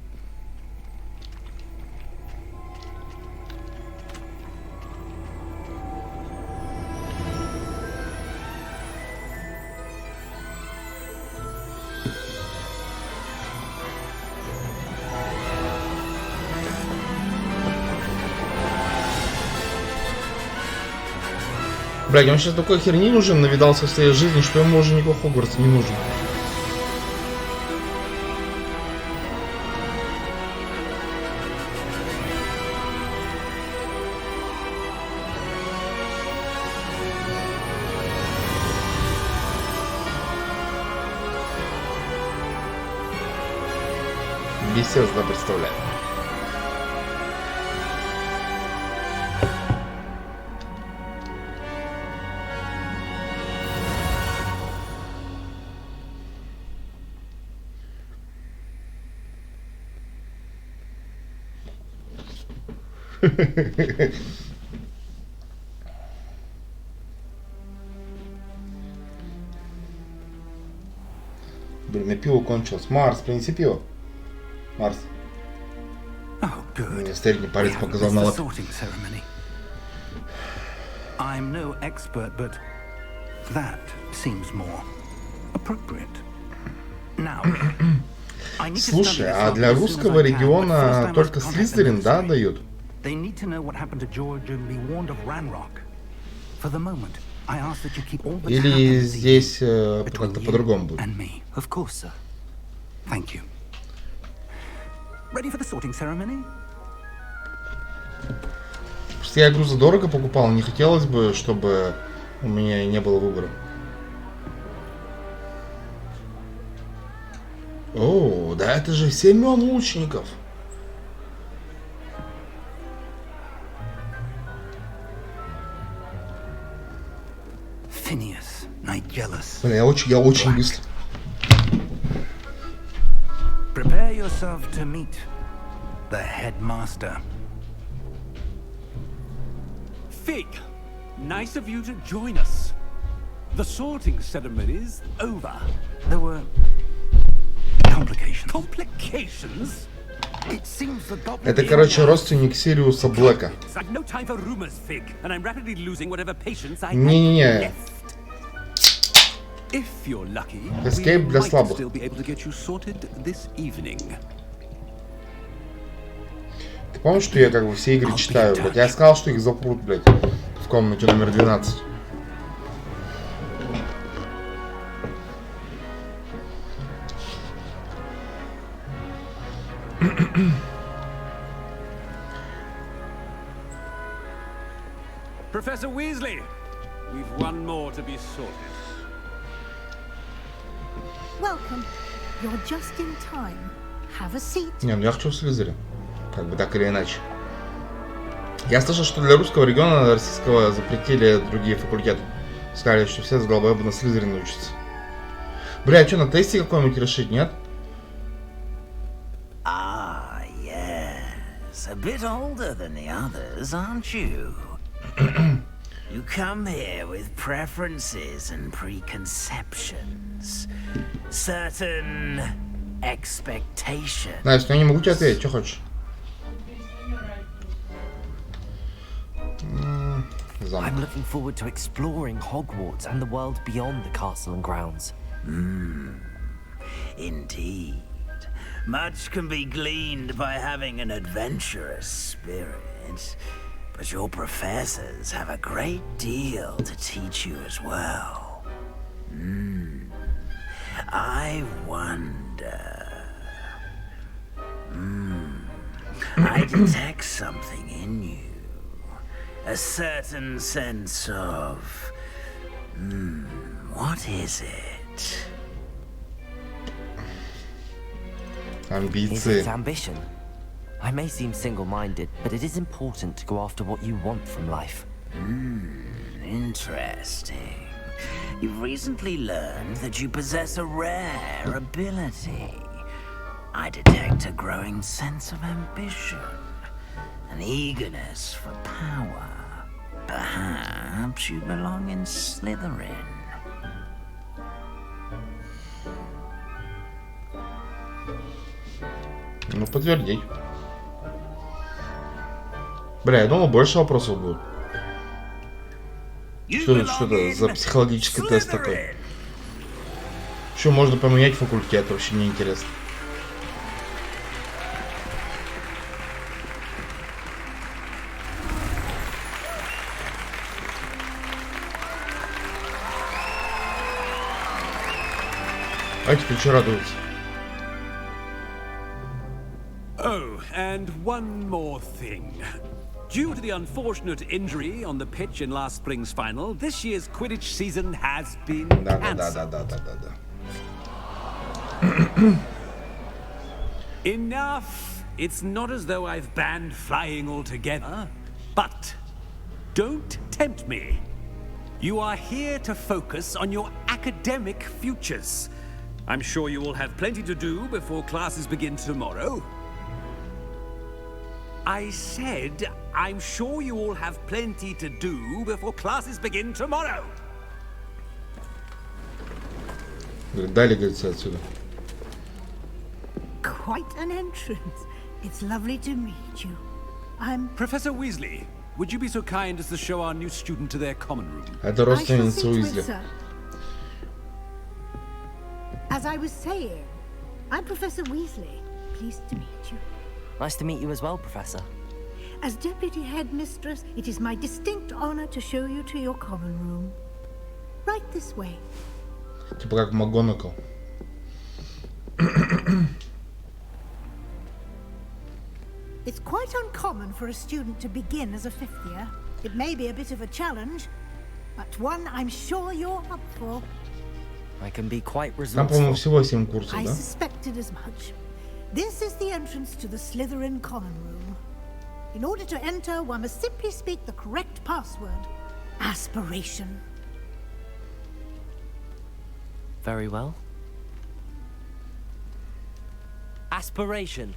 Блядь, он сейчас такой херни уже навидался в своей жизни, что ему уже никакой Хогвартс не нужен. Естественно, представляю. Блин, на пиво кончилось. Марс, принеси пиво. Марс. Мне средний палец показал на лоб. I'm no expert, but that seems more appropriate. Now, I need to Слушай, study а this для as soon as русского I can, but first I региона must только contact the Слизерин, да, Ministry. дают? They need to know what happened to George and be warned of Ranrock. For the moment, I ask that you keep all that's happened Или this здесь evening как-то between you по-другому будет? and me. Of course, sir. Thank you. Ready for the sorting ceremony? Просто я игру задорого покупал, не хотелось бы, чтобы у меня не было выбора. О, да это же Семен лучников. Phineas, Nigellus. Блин, я очень быстро. Prepare yourself to meet the headmaster. Fig, nice of you to join us. The sorting ceremony's over. There were complications. Complications? It seems the goblin Это, короче, родственник Сириуса Блэка. I've no time for rumors, Fig, and I'm rapidly losing whatever patience I Не-не-не. have left. If you're lucky, Escape we для might слабых. still be able to get you sorted this evening. Ты помнишь, что я как бы все игры читаю, блядь? Я сказал, что их запрут, блядь, в комнате номер 12. Professor Weasley, we've one more to be sorted. Welcome. You're just in time. Have a seat. Не, ну я хочу в Слизерин. Как бы так или иначе. Я слышал, что для русского региона российского запретили другие факультеты. Сказали, что все с головой бы на Слизерин учатся. Бля, а что, на тесте какой-нибудь решить, нет? Ah, yes. A bit older than the others, aren't you? You come here with preferences and preconceptions. Certain expectations. Настя, ну я не могу тебе ответить, что хочешь? Замок. I'm looking forward to exploring Hogwarts and the world beyond the castle and grounds. Indeed. Much can be gleaned by having an adventurous spirit. But your professors have a great deal to teach you as well. I wonder. I detect something in you. A certain sense of... what is it? Is Амбиции. it ambition? I may seem single-minded, but it is important to go after what you want from life. Interesting. You've recently learned that you possess a rare ability. I detect a growing sense of ambition, an eagerness for power. Perhaps you belong in Slytherin. Ну, подтвердить. Бля, я думал, больше вопросов будет. Что это за психологический тест такой? Еще можно поменять факультет, вообще не интересно. А эти ключи радуются. Oh, and one more thing. Due to the unfortunate injury on the pitch in last spring's final, this year's Quidditch season has been cancelled. Да. Enough! It's not as though I've banned flying altogether, but don't tempt me. You are here to focus on your academic futures. I'm sure you will have plenty to do before classes begin tomorrow. I said, I'm sure you all have plenty to do before classes begin tomorrow. Дали, говорится, отсюда. Quite an entrance. It's lovely to meet you. I'm... Professor Weasley, would you be so kind as to show our new student to their common room? Это родственница Уизли. As I was saying, I'm Professor Weasley. Pleased to meet you. Nice to meet you as well, Professor. As Deputy Headmistress, it is my distinct honor to show you to your common room. Right this way. Типа как МакГонагал. It's quite uncommon for a student to begin as a fifth year. It may be a bit of a challenge, but one I'm sure you're up for. I can be quite Там, по-моему, resourceful. всего 7 курсов, I да? suspected as much. This is the entrance to the Slytherin common room. In order to enter, one must simply speak the correct password. Aspiration. Very well. Aspiration.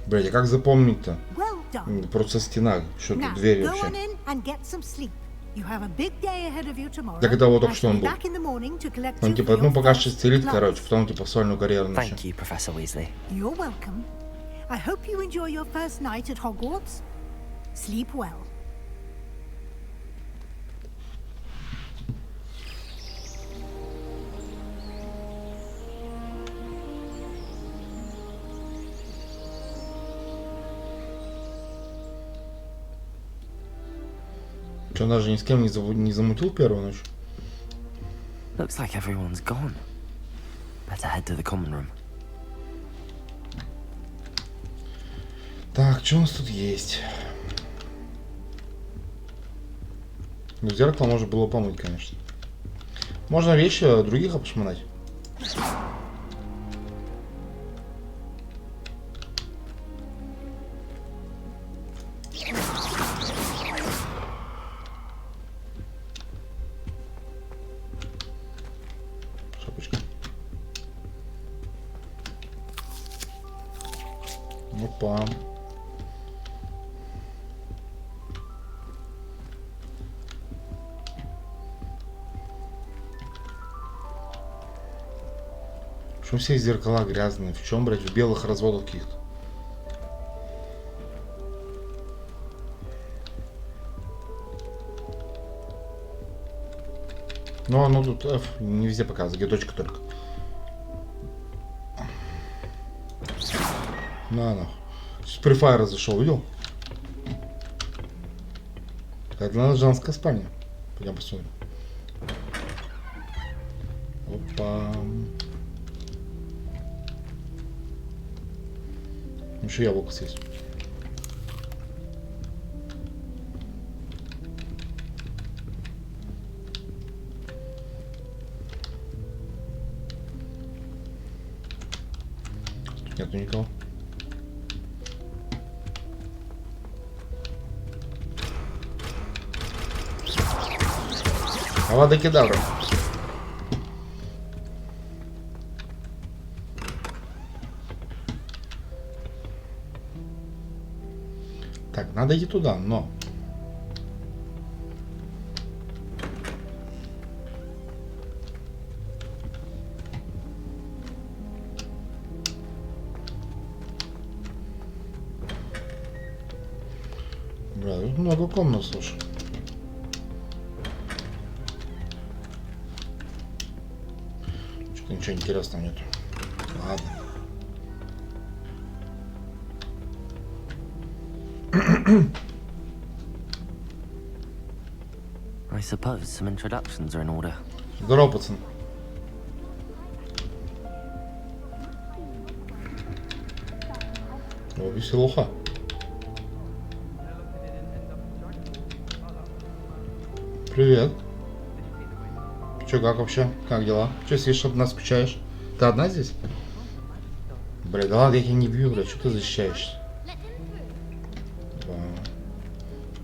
Блять, а как запомнить-то? Well done. Просто стена, что Now, тут дверь go вообще. on in and get some sleep. You have a big day ahead of you tomorrow. Так это вот I только что shall он be был. back in the morning to collect Он you типа, for ну your пока first шестерит, class. короче, потом типа сольную карьеру Thank начнет. you, Professor Weasley. You're welcome. I hope you enjoy your first night at Hogwarts. Sleep well. Что, он даже ни с кем не замутил первую ночь? Looks like everyone's gone. Better head to the common room. Так, что у нас тут есть? Ну, зеркало можно было помыть, конечно. Можно вещи других обшмонать. Шапочка. Опа. Почему все зеркала грязные? В чем, блядь, в белых разводах каких-то? Ну, оно тут F не везде показывает, где точка только. На, нахуй. С префайра зашел, видел? Это наша женская спальня. Пойдем посмотрим. Опа. Еще яблоко съесть. Тут нету никого. Авада кедавра. Так, надо идти туда, но... Бля, тут много комнат, слушай. Что-то ничего интересного нет. Ладно. I suppose some introductions are in order. Здорово, пацан. О, веселуха. Привет. Чё, как вообще? Как дела? Чё сидишь, одна скучаешь? Ты одна здесь? Бля, да ладно, я тебя не бью, бля, что ты защищаешься?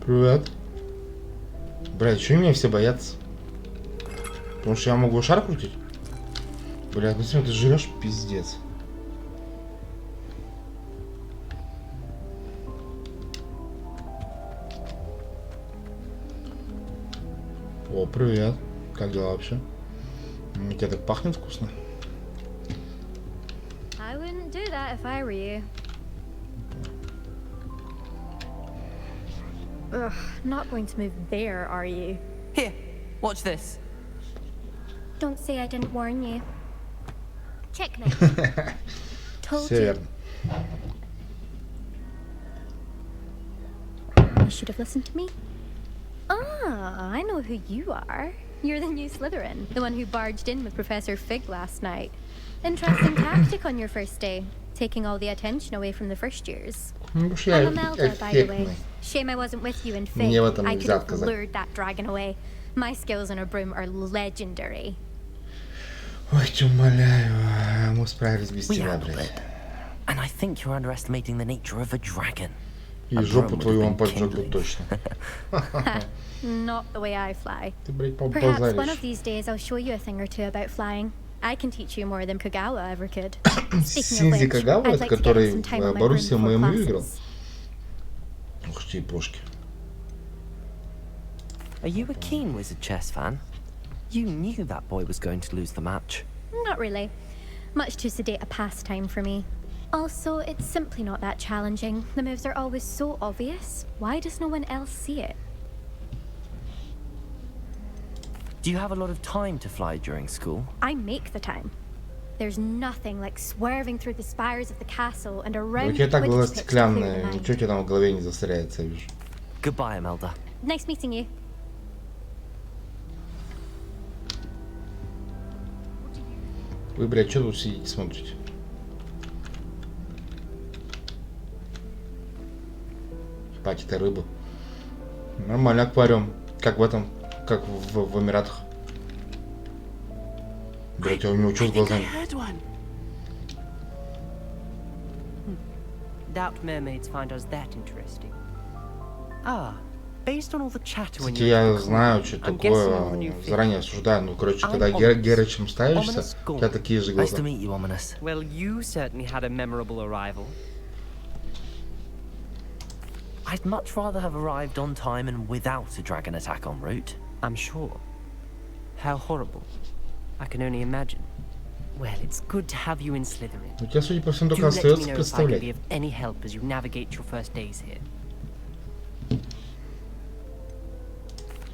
Привет. Бля, чё меня все боятся? Потому что я могу шар крутить? Бля, ну смотри, ты жрешь пиздец. О, привет. Как дела вообще? У тебя так пахнет вкусно. I wouldn't do that if I were you. Ugh, not going to move there, are you? Here, watch this. Don't say I didn't warn you. Checkmate. Told Все you. верно. You should have listened to me. Ah, I know who you are. You're the new Slytherin, the one who barged in with Professor Fig last night. Interesting tactic on your first day, taking all the attention away from the first years. Ну, потому что я I'm Imelda, by the way. эффектный. Shame I wasn't with you in Fig. Мне в этом I нельзя could have отказать. lured that dragon away. My skills on a broom are legendary. Ой, тебя умоляю, мы справились без We тебя, handled блядь. it. And I think you're underestimating the nature of a dragon. И A жопу broom would твою have он been поджег kindling. точно. Not the way I fly. Ты, блядь, Perhaps one of позаришь. these days I'll show you a thing or two about flying. I can teach you more than Kagawa ever could. Speaking of Синзи which, Кагава, I'd это like to get который some time on в my Боруссии broom before ММ выиграл. classes. Ух ты, пушки. Are you a keen Wizard chess fan? You knew that boy was going to lose the match. Not really. Much too sedate a pastime for me. Also, it's simply not that challenging. The moves are always so obvious. Why does no one else see it? Do you have a lot of time to fly during school? I make the time. There's nothing like swerving through the spires of the castle and У around тебя the так глаза Quidditch pitch to clear your стеклянные, mind. ничего тебе там в голове не засоряется, я вижу. Goodbye, Imelda. Nice meeting you. Вы, блядь, что тут сидите, смотрите? Ебать, это рыба. Нормально, аквариум. Как в этом, как в Эмиратах. Блядь, а у него что с глазами? Doubt mermaids find us that interesting. Ah, based on all the chatter when Кстати, you я left the знаю, call, что I'm guessing you're the new такое, fit. заранее осуждаю. Ну, короче, I'm когда Ominous. Герычем ставишься, Ominous у Gaunt. тебя такие же Nice глаза. to meet you, Ominous. Well, you certainly had a memorable arrival. I'd much rather have arrived on time and without a dragon attack en route. I'm sure. How horrible. I can only imagine. Well, it's good to have you in Slytherin. У тебя, судя по всему, Do только let me остается know if I can представлять. be of any help as you navigate your first days here.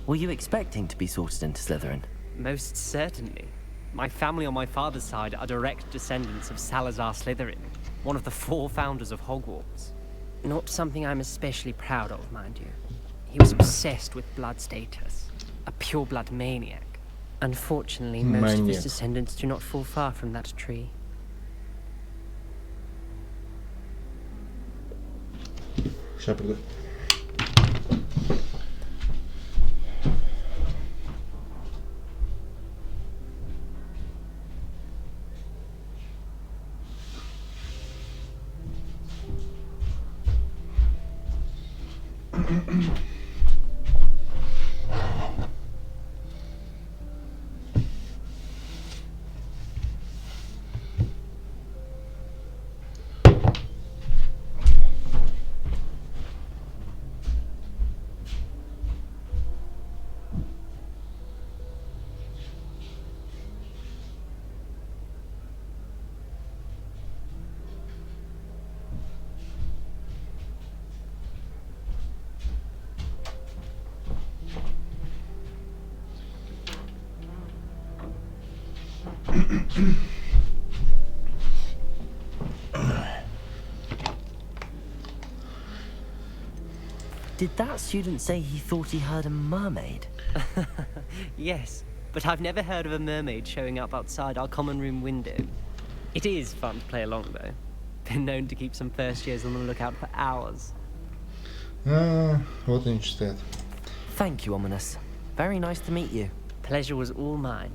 Were you expecting to be sorted into Slytherin? Most certainly. My family on my father's side are direct descendants of Salazar Slytherin, one of the 4 founders of Hogwarts. Not something I'm especially proud of, mind you. He was obsessed with blood status, a pure-blood maniac. Unfortunately, most of his Maniac. descendants do not fall far from that tree. Сейчас приду. Did that student say he thought he heard a mermaid? Yes, but I've never heard of a mermaid showing up outside our common room window. It is fun to play along, though. Been known to keep some first years on the lookout for hours. Вот они читают. Thank you, Ominous. Very nice to meet you. Pleasure was all mine.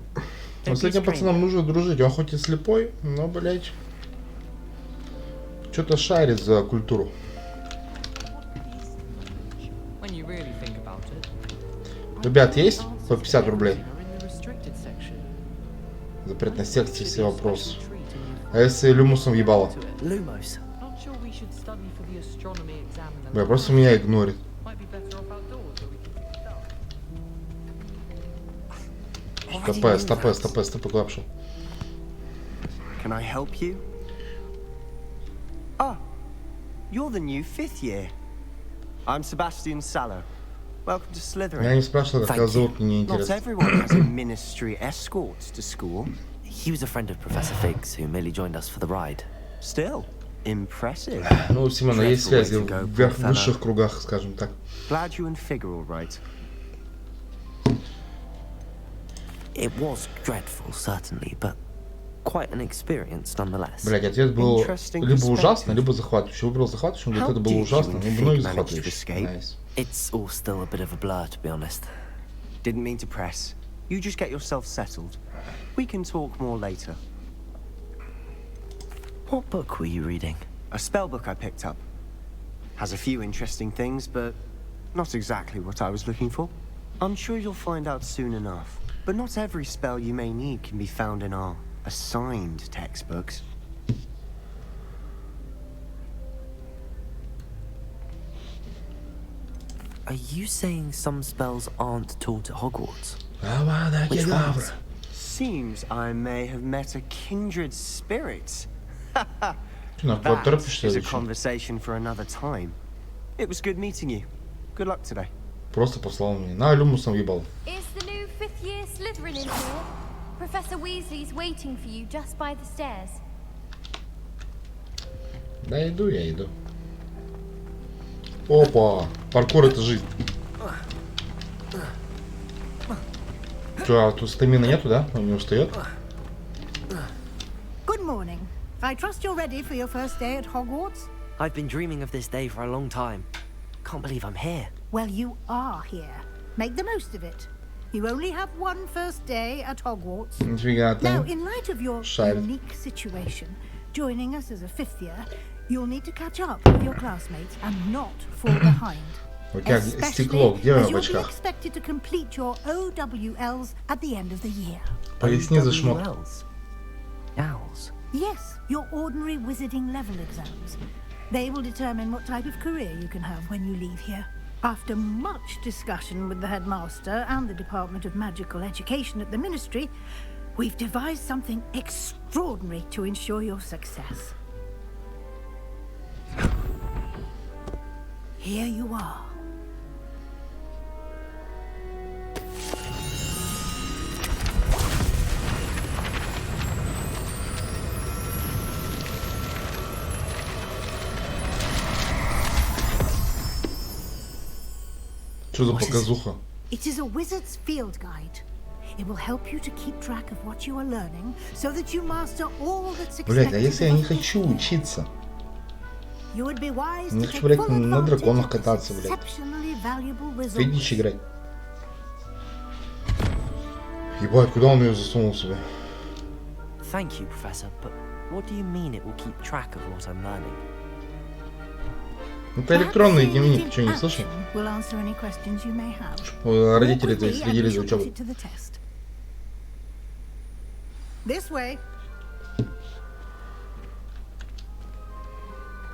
Вот с этим пацаном нужно дружить. Он хоть и слепой, но, блять, что-то шарит за культуру. Ребят, есть по 50 рублей? Запретной секции все вопросы. А если люмусом въебало? Бля, просто меня игнорит. Стопэ, главшо. Can I help you? Oh, you're the new 5th year. I'm Sebastian Sallow. Welcome to Slytherin. Я не спрашивал, как его зовут, мне не интересно. Not everyone has a ministry escort to school. He was a friend of Professor Fig's who merely joined us for the ride. Still, impressive. Ну, у Симона есть связи в высших кругах, скажем так. Glad you and Fig are all right. It was dreadful, certainly, but quite an experience nonetheless. Блять, ответ был либо ужасно, либо захватывающе. Выбрал захватывающий, он говорит, это было ужасно, но многие захватывающие. Nice. It's all still a bit of a blur, to be honest. Didn't mean to press. You just get yourself settled. We can talk more later. What book were you reading? A spell book I picked up. Has a few interesting things, but not exactly what I was looking for. I'm sure you'll find out soon enough. But not every spell you may need can be found in our assigned textbooks. Are you saying some spells aren't taught at Hogwarts? Which ones? Seems I may have met a kindred spirit. That is a conversation for another time. It was good meeting you. Good luck today. Просто послал мне. На, люмусом въебал. Is the new 5th year Slytherin in here? Professor Weasley's waiting for you just by the stairs. Да, иду, я иду. Опа! Паркур — это жизнь. Что, а тут стамина нету, да? Он не устает? Good morning. I trust you're ready for your first day at Hogwarts? I've been dreaming of this day for a long time. Can't believe I'm here. Well, you are here. Make the most of it. You only have one first day at Hogwarts. Now, in light of your unique situation, joining us as a 5th year, you'll need to catch up with your classmates and not fall behind. Especially as you'll be expected to complete your OWLs at the end of the year. Owls? Yes, your ordinary wizarding level exams. They will determine what type of career you can have when you leave here. After much discussion with the headmaster and the Department of Magical Education at the Ministry, we've devised something extraordinary to ensure your success. Here you are. Что за показуха? It is a wizard's field guide. It will help you to keep track of what you are learning, so that you master all that's expected. Блять, а если я не хочу учиться? Я хочу, блять, на драконах кататься, блять. Фидич играть. Ебать, куда он ее засунул себе? Thank you, Professor, but what do you mean it will keep track of what I'm learning? Это электронный дневник, что, не слышал? Родители-то следили за учебой.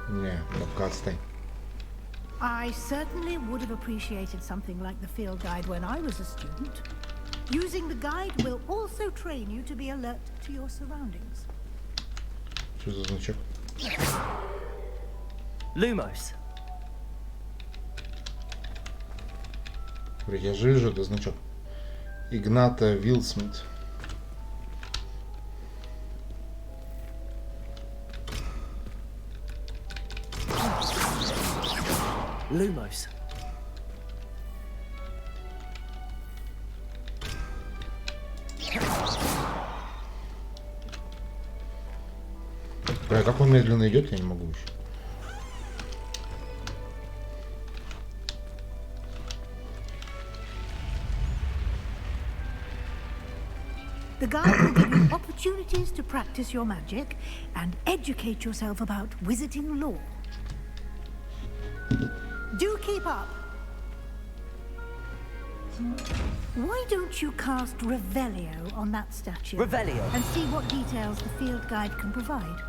Не, ну-ка, отстань. I certainly would have appreciated something like the field guide when I was a student. Using the guide will also train you to be alert to your surroundings. Что за значок? Lumos. Я же вижу этот значок. Игната Вилсмит. Lumos. Бля, как он медленно идет, я не могу еще. The guide will give you opportunities to practice your magic and educate yourself about wizarding lore. Do keep up. Why don't you cast Revelio on that statue? Revelio. And see what details the field guide can provide.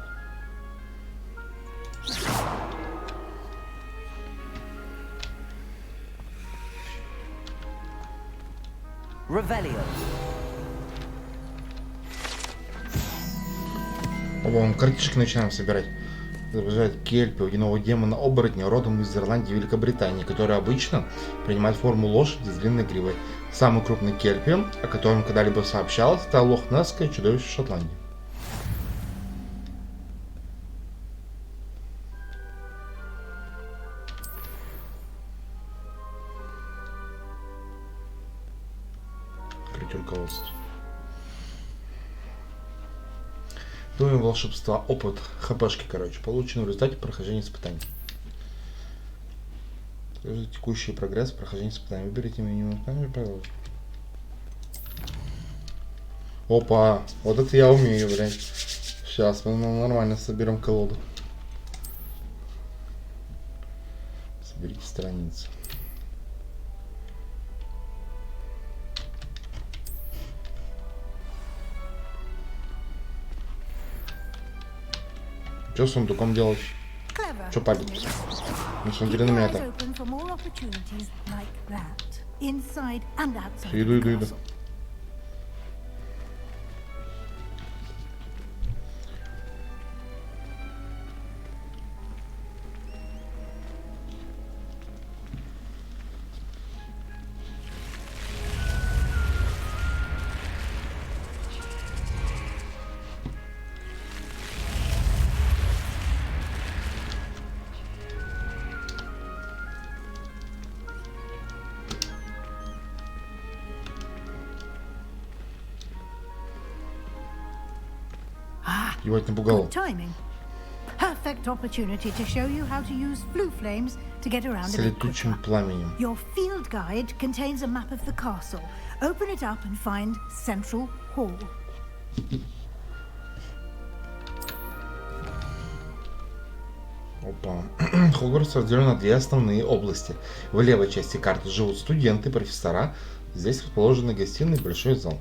Revelio. О, картишки начинаем собирать. Изображает кельпи, водяного демона оборотня, родом из Ирландии и Великобритании, который обычно принимает форму лошади с длинной гривой. Самый крупный кельпи, о котором когда-либо сообщалось, это лохнесское чудовище Шотландии. Открыть руководство. Дуем волшебства, опыт, хпшки, короче, получен в результате прохождения испытаний. Текущий прогресс, прохождение испытаний. Выберите минимум испытаний и продолжите. Опа, вот это я умею, блядь. Сейчас мы нормально соберем колоду. Соберите страницы. Что с сундуком делать? Что палит? На самом деле на меня так. Иду. Good timing. Perfect opportunity to show you how to use flue flames to get around a bit quicker. Your field guide contains a map of the castle. Open it up and find Central Hall. Опа. Хогвартс разделен на две основные области. В левой части карты живут студенты, профессора. Здесь расположены гостиные и большой зал.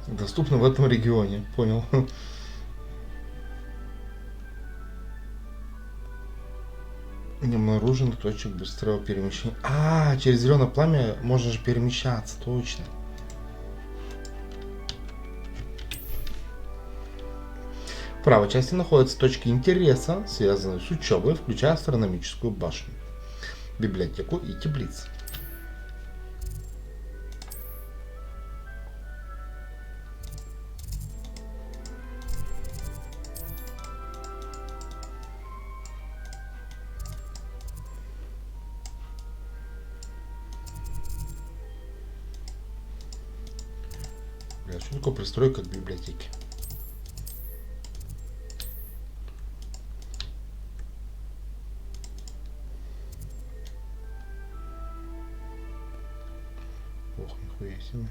Доступно в этом регионе, понял. Не обнаружен точек быстрого перемещения. Через зеленое пламя можно же перемещаться, точно. В правой части находятся точки интереса, связанные с учебой, включая астрономическую башню, библиотеку и теплицы. Что такое пристройка к библиотеке? Ох, нихуя себе.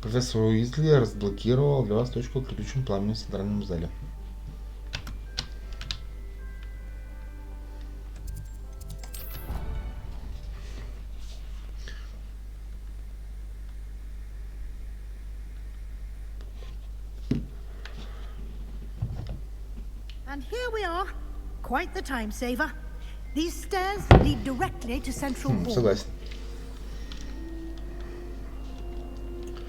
Профессор Уизли разблокировал для вас точку отключен пламени в центральном зале. And here we are. Quite the time saver. These stairs lead directly to Central Hall. Согласен.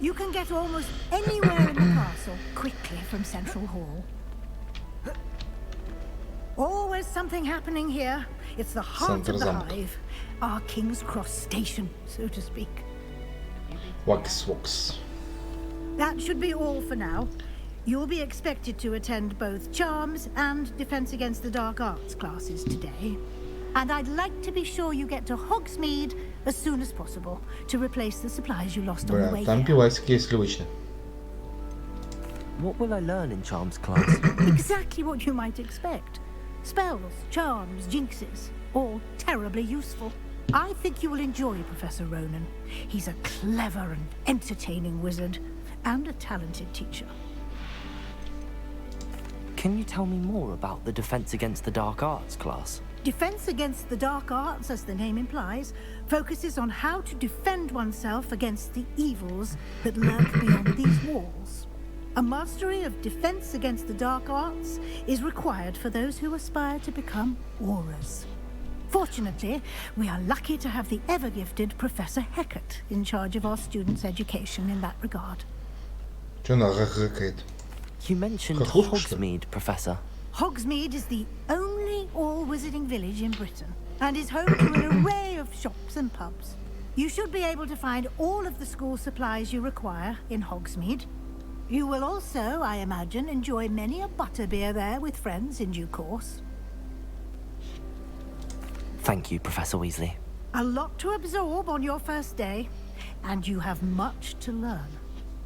You can get almost anywhere in the castle quickly from Central Hall. Always something happening here. It's the heart of the hive. Our King's Cross station, so to speak. Wax. That should be all for now. You'll be expected to attend both Charms and Defense Against the Dark Arts classes today. And I'd like to be sure you get to Hogsmeade as soon as possible to replace the supplies you lost on the way там here. пивасики есть сливочные. What will I learn in charms class? Exactly what you might expect. Spells, charms, jinxes, all terribly useful. I think you will enjoy Professor Ronan. He's a clever and entertaining wizard, and a talented teacher. Can you tell me more about the Defense Against the Dark Arts class? Defense Against the Dark Arts, as the name implies, focuses on how to defend oneself against the evils that lurk beyond these walls. A mastery of Defense Against the Dark Arts is required for those who aspire to become auras. Fortunately, we are lucky to have the ever-gifted Professor Hecat in charge of our students' education in that regard. You mentioned Hogsmeade, Professor. Hogsmeade is the only all-wizarding village in Britain, and is home to an array of shops and pubs. You should be able to find all of the school supplies you require in Hogsmeade. You will also, I imagine, enjoy many a butterbeer there with friends in due course. Thank you, Professor Weasley. A lot to absorb on your first day, and you have much to learn.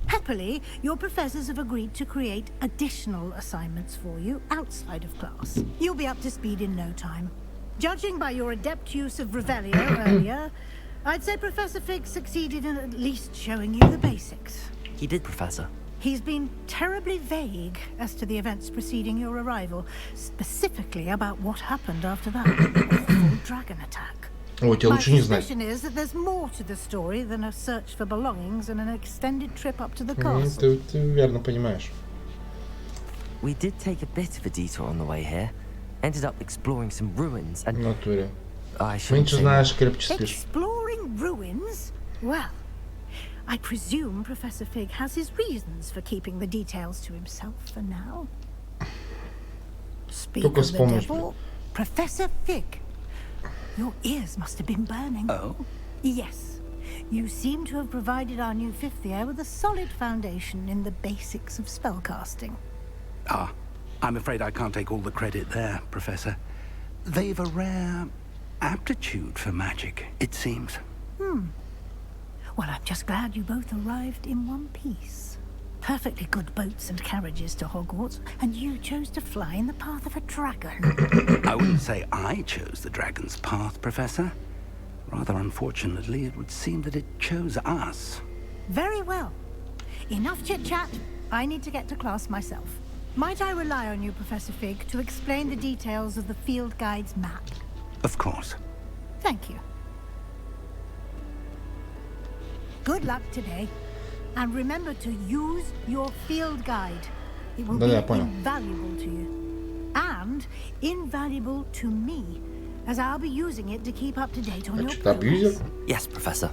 Happily, your professors have agreed to create additional assignments for you outside of class. You'll be up to speed in no time. Judging by your adept use of Revelio earlier, I'd say Professor Fig succeeded in at least showing you the basics. He did, Professor. He's been terribly vague as to the events preceding your arrival, specifically about what happened after that awful dragon attack. Ой, тебе лучше не знать. My suspicion is that there's more to the story than a search for belongings and an extended trip up to the castle. Ты верно понимаешь. We did take a bit of a detour on the way here. Ended up exploring some ruins and... Натуре. I shouldn't Меньше say знаешь, that. крепче спишь. Exploring ruins? Well, I presume Professor Fig has his reasons for keeping the details to himself for now. Speak of the devil, Professor Fig. Your ears must have been burning. Oh? Yes. You seem to have provided our new fifth year with a solid foundation in the basics of spellcasting. Ah, I'm afraid I can't take all the credit there, Professor. They've a rare aptitude for magic, it seems. Well, I'm just glad you both arrived in one piece. Perfectly good boats and carriages to Hogwarts, and you chose to fly in the path of a dragon. I wouldn't say I chose the dragon's path, Professor. Rather unfortunately, it would seem that it chose us. Very well. Enough chit-chat. I need to get to class myself. Might I rely on you, Professor Fig, to explain the details of the field guide's map? Of course. Thank you. Good luck today. And remember to use your field guide. It will be invaluable to you. And invaluable to me, as I'll be using it to keep up to date on your progress. Yes, Professor.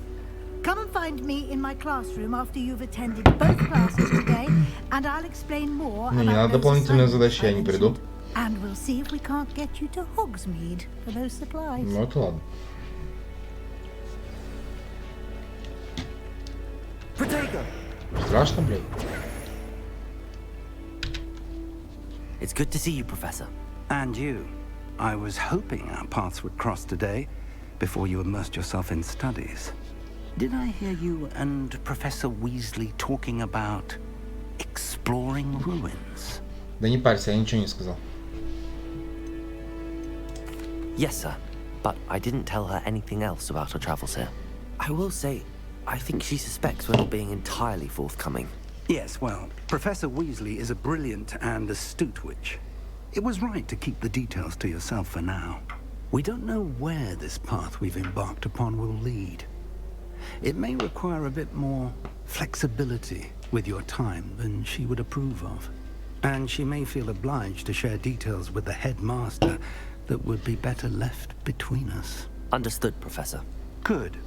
Come and find me in my classroom after you've attended both classes today, and I'll explain more about those assignments I mentioned. And we'll see if we can't get you to Hogsmeade for those supplies. Ну это ладно. Страшно, блин. It's good to see you, Professor. And you. I was hoping our paths would cross today, before you immersed yourself in studies. Did I hear you and Professor Weasley talking about exploring ruins? Да не парься, я ничего не сказал. Yes, sir. But I didn't tell her anything else about her travels here. I will say, I think she suspects we're not being entirely forthcoming. Yes, well, Professor Weasley is a brilliant and astute witch. It was right to keep the details to yourself for now. We don't know where this path we've embarked upon will lead. It may require a bit more flexibility with your time than she would approve of. And she may feel obliged to share details with the headmaster that would be better left between us. Understood, Professor. Good.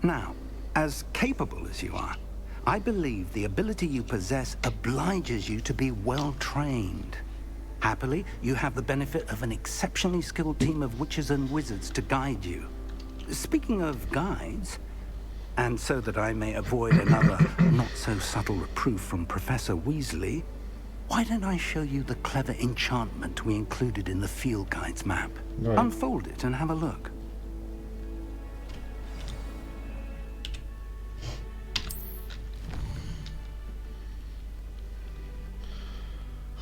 Now, as capable as you are, I believe the ability you possess obliges you to be well trained. Happily, you have the benefit of an exceptionally skilled team of witches and wizards to guide you. Speaking of guides, and so that I may avoid another not-so-subtle reproof from Professor Weasley, Why don't I show you the clever enchantment we included in the field guide's map? Right. Unfold it and have a look.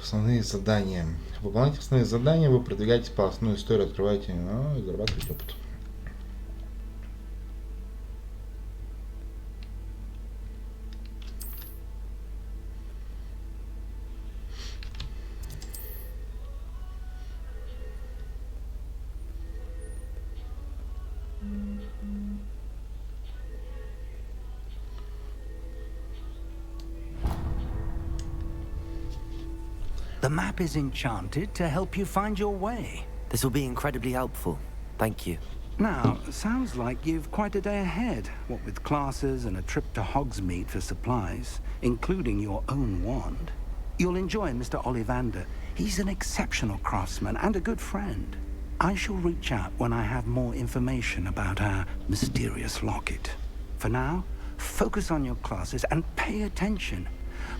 Основные задания. Выполняйте основные задания, вы продвигаетесь по основной истории, открываете и зарабатываете опыт. The map is enchanted to help you find your way. This will be incredibly helpful. Thank you. Now, sounds like you've quite a day ahead, what with classes and a trip to Hogsmeade for supplies, including your own wand. You'll enjoy Mr. Ollivander. He's an exceptional craftsman and a good friend. I shall reach out when I have more information about our mysterious locket. For now, focus on your classes and pay attention.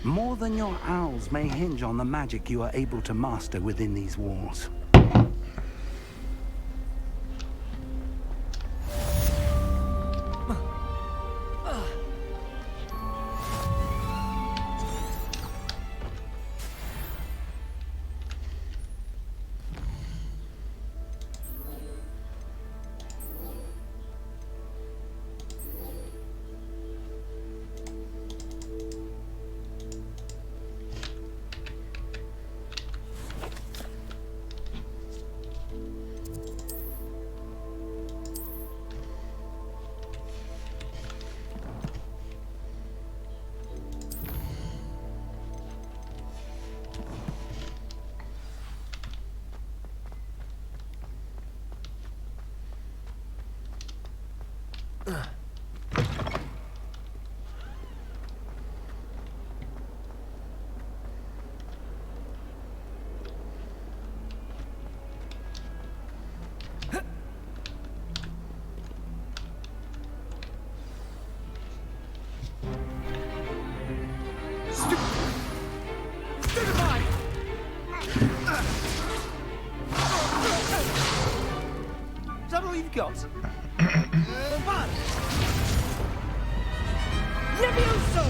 More than your owls may hinge on the magic you are able to master within these walls. Got? Levioso!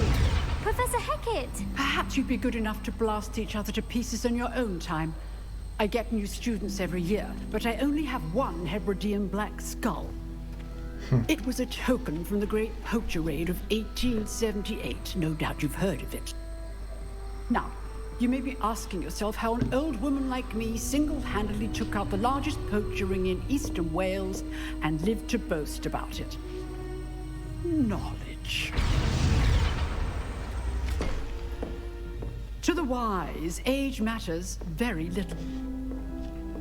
Professor Hecat! Perhaps you'd be good enough to blast each other to pieces on your own time. I get new students every year, but I only have one Hebridean black skull. It was a token from the Great Poacher Raid of 1878. No doubt you've heard of it. Now, you may be asking yourself how an old woman like me single-handedly took out the largest poacher ring in eastern Wales and lived to boast about it. Knowledge. To the wise, age matters very little.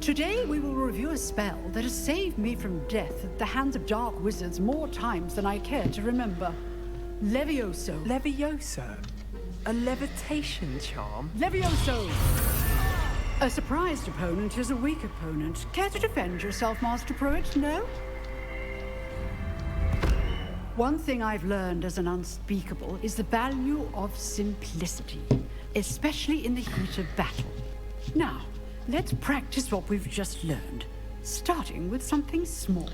Today we will review a spell that has saved me from death at the hands of dark wizards more times than I care to remember. Levioso. Levioso? A levitation charm? Levioso! A surprised opponent is a weak opponent. Care to defend yourself, Master Pruitt? No? One thing I've learned as an unspeakable is the value of simplicity, especially in the heat of battle. Now, let's practice what we've just learned, starting with something small.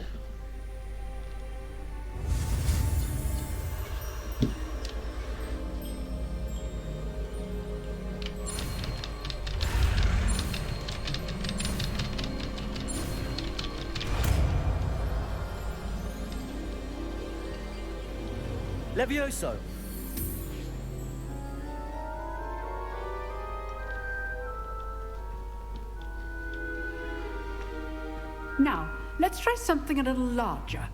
Levioso! Now, let's try something a little larger.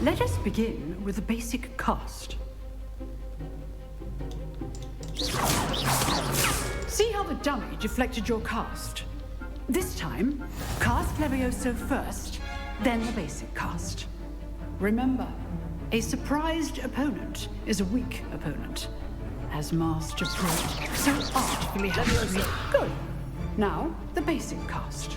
Let us begin with a basic cast. See how the dummy deflected your cast? This time, cast Levioso first, then the basic cast. Remember, A surprised opponent is a weak opponent. As Master Pro, so artfully happy. Good. Now, the basic cast.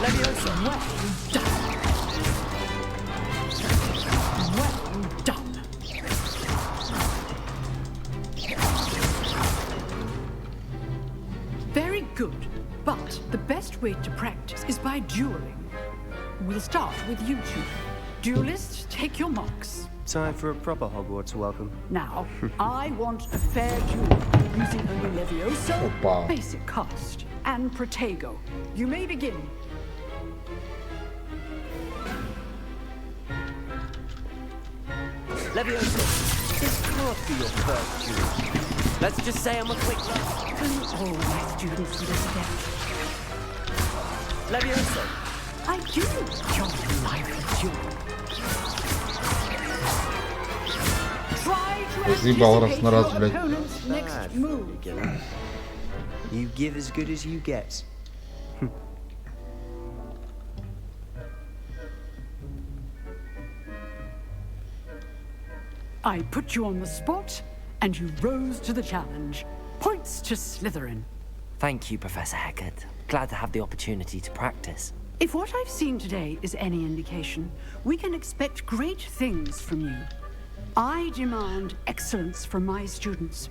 Leviosa, well done. Well done. Very good, but the best way to practice is by dueling. We'll start with you two. Duelists, take your marks. Time for a proper Hogwarts welcome. Now, I want a fair duel using only Levioso, basic cast, and Protego. You may begin. Leviosa, this can't be your first duel. Let's just say I'm a quick learner. Don't all my students understand? Leviosa, I do enjoy life duel. Try to anticipate your opponent's next move. You give as good as you get. I put you on the spot, and you rose to the challenge. Points to Slytherin. Thank you, Professor Hecat. Glad to have the opportunity to practice. If what I've seen today is any indication, we can expect great things from you. I demand excellence from my students.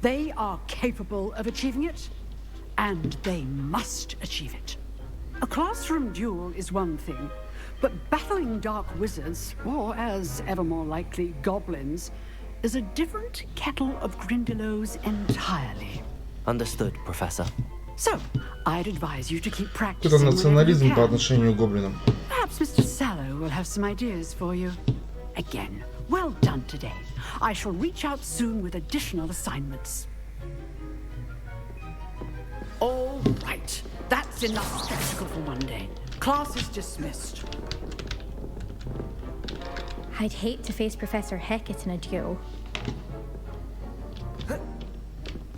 They are capable of achieving it, and they must achieve it. A classroom duel is one thing, but battling dark wizards, or as ever more likely, goblins, is a different kettle of Grindylows entirely. Understood, Professor. So, I'd advise you to keep Это practicing национализм whenever по you can. отношению к гоблинам. Perhaps Mr. Sallow will have some ideas for you. Again, well done today. I shall reach out soon with additional assignments. All right, that's enough spectacle for one day. Class is dismissed. I'd hate to face Professor Hecat in a duel.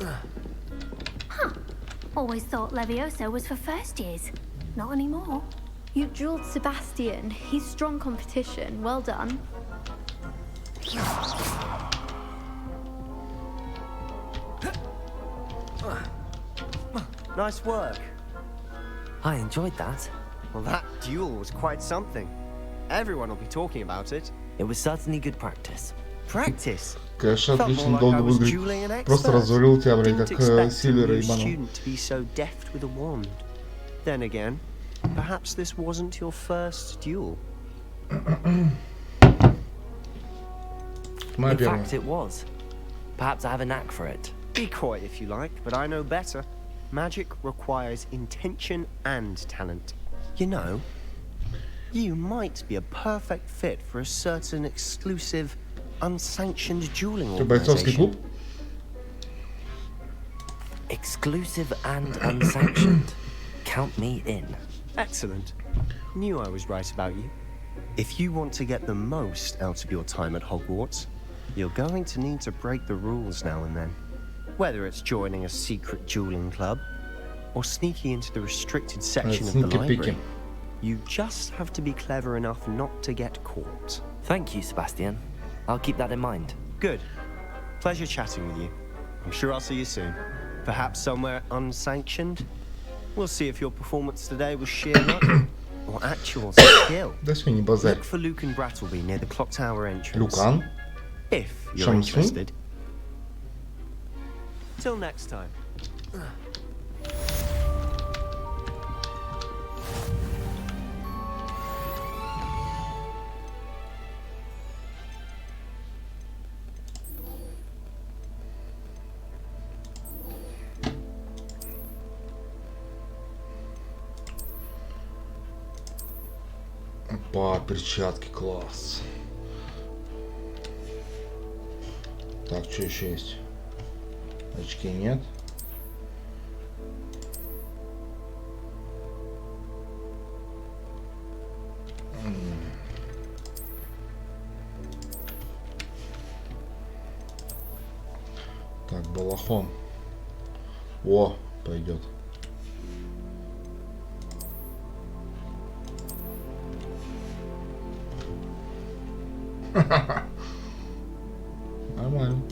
Huh. Always thought Levioso was for first years. Not anymore. You dueled Sebastian. He's strong competition. Well done. Nice work. I enjoyed that. Well, that duel was quite something. Everyone will be talking about it. It was certainly good practice. Practice? Конечно, отлично, долго выглядит. Просто развалил тебя, блядь, как Сильвера ебаного. To be so deft with a wand. Then again, perhaps this wasn't your first duel. In fact, it was. Perhaps I have a knack for it. Be coy if you like, but I know better. Magic requires intention and talent. You know, you might be a perfect fit for a certain exclusive, unsanctioned dueling organization. Exclusive and unsanctioned. Count me in. Excellent. Knew I was right about you. If you want to get the most out of your time at Hogwarts, you're going to need to break the rules now and then. Whether it's joining a secret dueling club or sneaking into the restricted section of the library, you just have to be clever enough not to get caught. Thank you, Sebastian. I'll keep that in mind. Good. Pleasure chatting with you. I'm sure I'll see you soon. Perhaps somewhere unsanctioned. We'll see if your performance today was sheer luck or actual skill. Look for Luke and Brattleby near the clock tower entrance. Lucan? If you're interested. Till next time. Опа, перчатки, класс. Так, что еще есть? Очки нет. Так, балахон. О, пойдет. Нормально.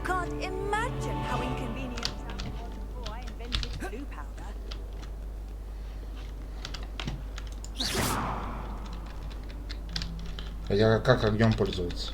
Can't imagine how inconvenient that was before I invented blue powder. Хотя как огнем пользоваться?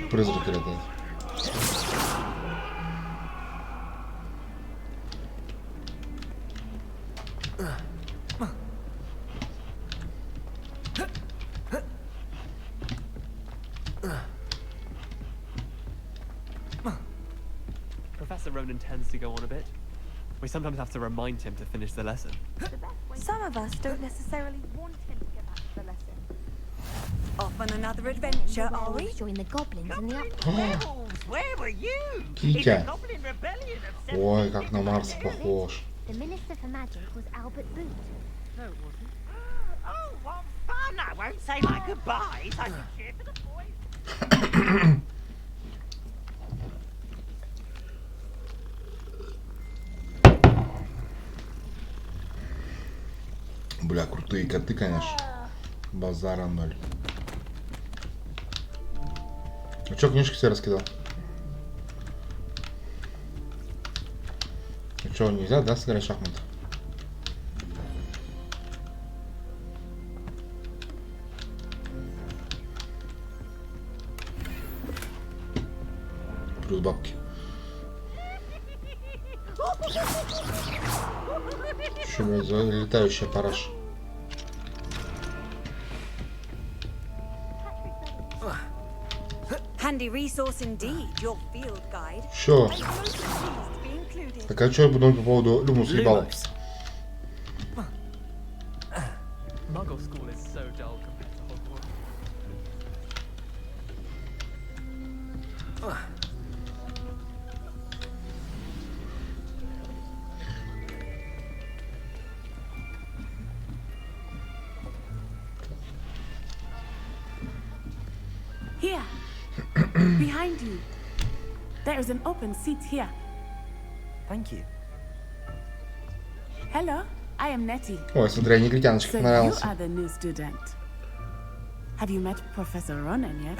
Призрак летает. Professor Ronan tends to go on a bit. We sometimes have to remind him to finish the lesson. Some of us don't necessarily want him to get back to the lesson. Off on another adventure, are we? Join the goblins in the Where were you? Китя. Ой, как на Марс похож. The Minister for Magic was Albert Boot. No, it wasn't. Oh, what fun! I won't say my goodbyes. I can cheer for the boys. Бля, крутые коты, конечно. Базара ноль. А чё, книжки все раскидал? А чё, нельзя, да, сыграть в шахматы? Плюс бабки. Что, блядь, за летающая параша? Handy resource indeed, your field guide. Чё? Так а чё я буду по поводу Люмус ебал? Muggle school is so dull compared to Hogwarts. Here, behind you. There is an open seat here. Thank you. Hello, I am Nettie. Ой, смотри, негритяночка So you понравился. are the new student. Have you met Professor Ronan yet?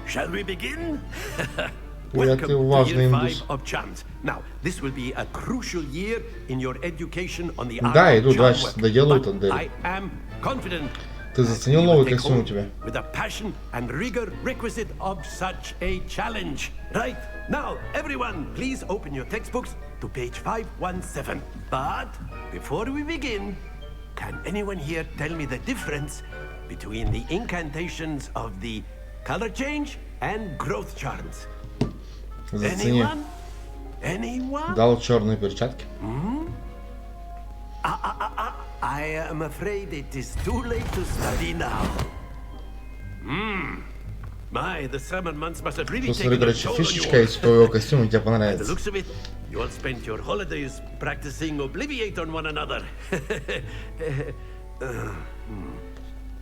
Shall we begin? Ой, ты важный Year индус. 5 of Charms. Now, this will be a crucial year in your education on the Да, art иду, of charm давай work. доделаю But это, I am confident Ты заценил you новый will take костюм у home тебя? with the passion and rigor requisite of such a challenge. Right, now, everyone, please open your textbooks to page 517. But before we begin, can anyone here tell me the difference between the incantations of the color change and growth charms? Зацени. Anyone? Anyone? Дал черные перчатки. I am afraid it is too late to study now. My, the summer months must have really Что, смотри, taken a короче, toll on фишечка you. из твоего костюма тебе By the понравится. looks of it, you all spent your holidays practicing Obliviate on one another.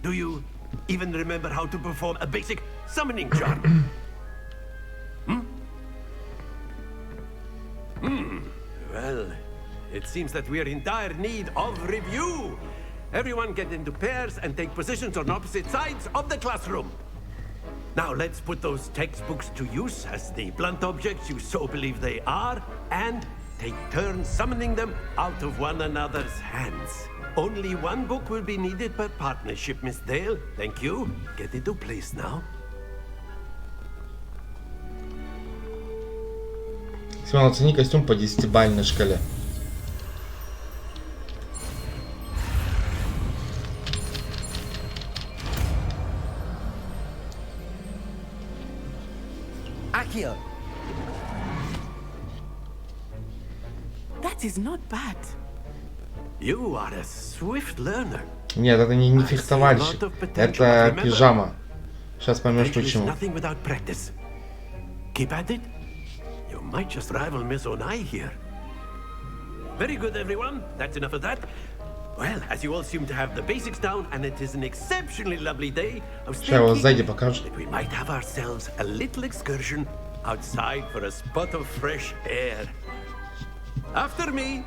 Do you even remember how to perform a basic summoning charm? Well, it seems that we are in dire need of review. Everyone get into pairs and take positions on opposite sides of the classroom. Now let's put those textbooks to use as the blunt objects you so believe they are, and take turns summoning them out of one another's hands. Only one book will be needed per partnership, Miss Dale. Thank you. Get into place now. Семен, оцени костюм по 10-бальной шкале. Akio. That is not bad. You are a swift learner. Нет, это не фехтовальщик. Это пижама. Сейчас поймешь почему. Nothing without practice. Keep at it. You might just rival Miss Onai here. Very good, everyone. That's enough of that. Well, as you all seem to have the basics down, and it is an exceptionally lovely day, I was thinking that we might have ourselves a little excursion outside for a spot of fresh air. After me.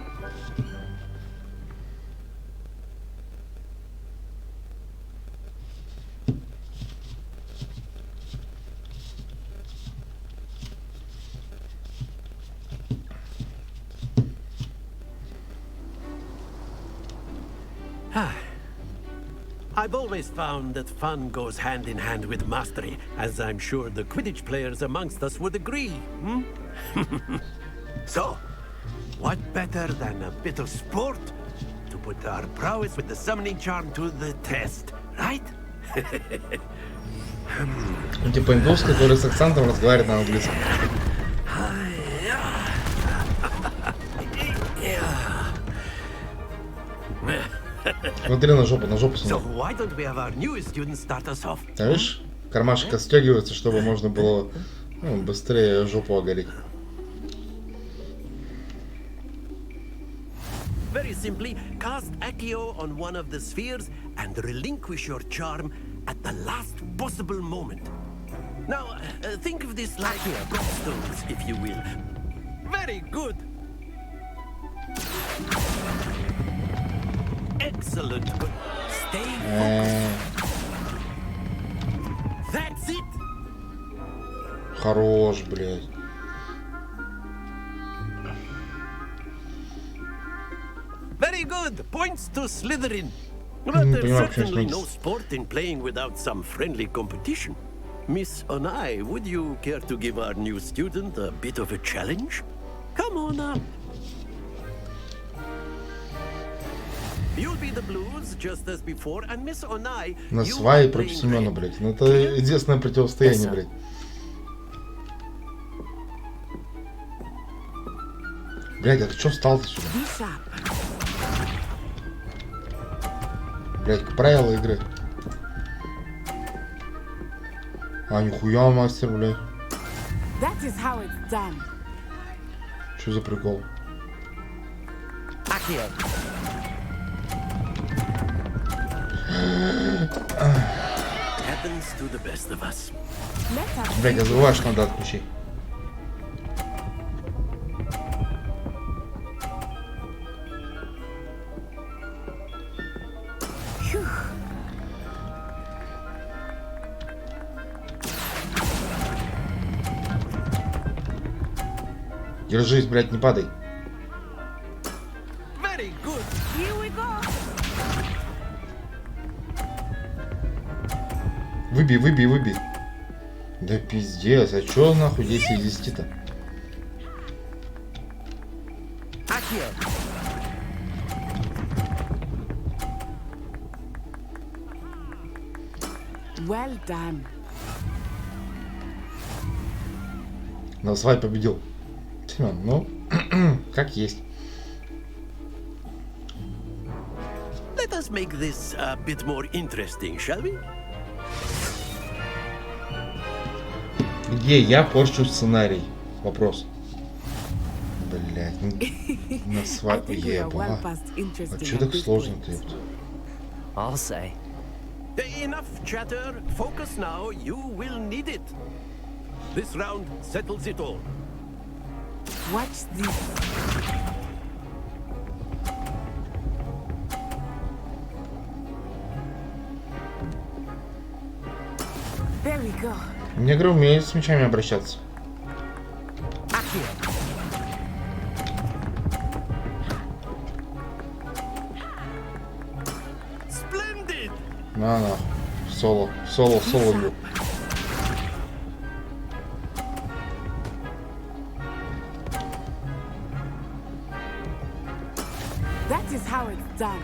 I've always found that fun goes hand in hand with mastery, as I'm sure the Quidditch players amongst us would agree. So, what better than a bit of sport to put our prowess with the summoning charm to the test, right? Типа индус, который с акцентом разговаривает на английском. Смотри на жопу смотри. А видишь, кармашек отстегивается, чтобы можно было быстрее жопу оголить. Very simply, cast Accio on one of the spheres and relinquish your charm at the last possible moment. Now, think of this like gobstones, if you will. Very good. Excellent. Stay focused. That's it. Хорош, блядь. Very good. Points to Slytherin. But there's certainly no sport in playing without some friendly competition. Miss Onai, would you care to give our new student a bit of a challenge? Come on up. You'll be the blues just as before, and Miss Onai. На свае против Семена, блядь. Ну это единственное противостояние, блядь. Блядь, а ты чё встал-то сюда? Блядь, правила игры. А, нихуя, мастер, блядь. Что за прикол? Блядь, я забываю, что надо отключить. Держись, блядь, не падай. Выбей, выбей, выбей. Да пиздец, а чё нахуй 10 из 10-то? Well done. На свай победил. Семен, ну, как есть. Let us make this a bit more interesting, shall we? Где я порчу сценарий? Вопрос. Блять, на свадьбу ебала. А чё так сложно-то, ёпта? I'll say. Enough chatter. Focus now. You will need it. This round settles it all. Watch this. There we go. Негры умеют с мечами обращаться. На, соло бил. That is how it's done.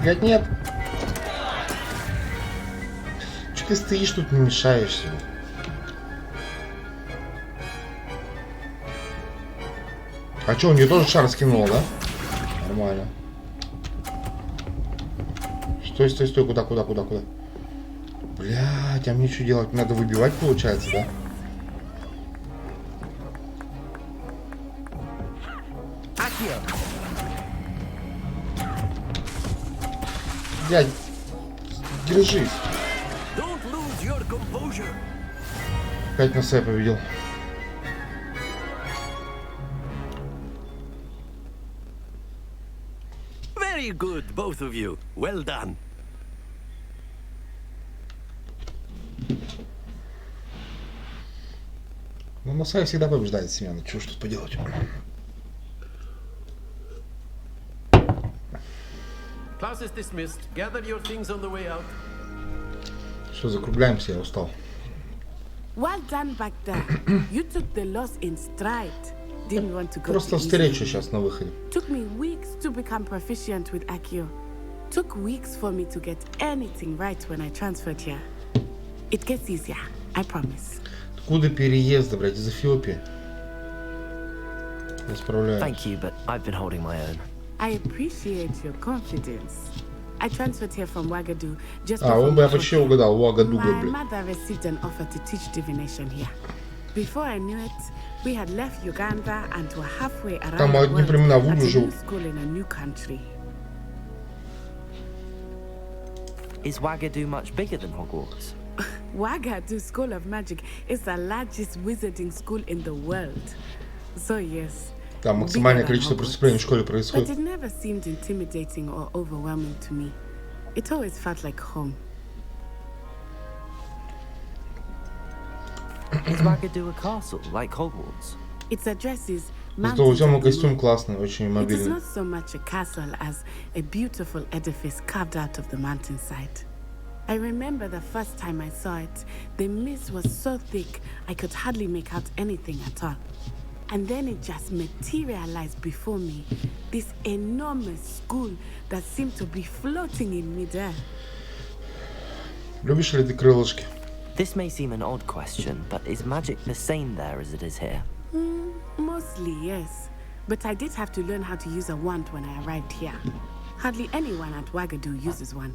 Блядь, нет. Че ты стоишь тут, не мешаешься? А что, у нее тоже шар скинул, да? Нормально. Стой, куда? Блядь, а мне что делать? Надо выбивать, получается, да? Блядь, держись. Опять на себя победил. Very good, both of you. Well done. Ну, Масай всегда побеждает, Семен. Чего ж тут поделать? Class is dismissed. Gather your things on the way out. Все, закругляемся, я устал. Well done back there. You took the loss in stride. Didn't want to go Просто встречу сейчас на выходе. Took me weeks to become proficient with Accio. Took weeks for me to get anything right when I transferred here. It gets easier, I promise. Откуда переезды, блядь, из Эфиопии? Я справляюсь. Thank you, but I've been holding my own. I appreciate your confidence. I transferred here from Wagadu just он бы я почти угадал, Уагадуга, My блядь. mother received an offer to teach divination here. Before I knew it, we had left Uganda and were halfway around Там the одни world времена at a Вуду жил. new school in a new country. Is Wagadu much bigger than Hogwarts? Wagadu School of Magic is the largest wizarding school in the world. So yes. Там максимальное количество преступлений в школе But происходит. it never seemed intimidating or overwhelming to me. It always felt like home. Is Wagadu a castle, like Hogwarts? Its address is Зато у Тёмы костюм классный, очень It is мобильный. not so much a castle as a beautiful edifice carved out of the mountainside. I remember the first time I saw it, the mist was so thick I could hardly make out anything at all. And then it just materialized before me, this enormous school that seemed to be floating in midair. Любишь ли ты крылышки? This may seem an odd question, but is magic the same there as it is here? Mostly, yes. But I did have to learn how to use a wand when I arrived here. Hardly anyone at Wagadu uses one.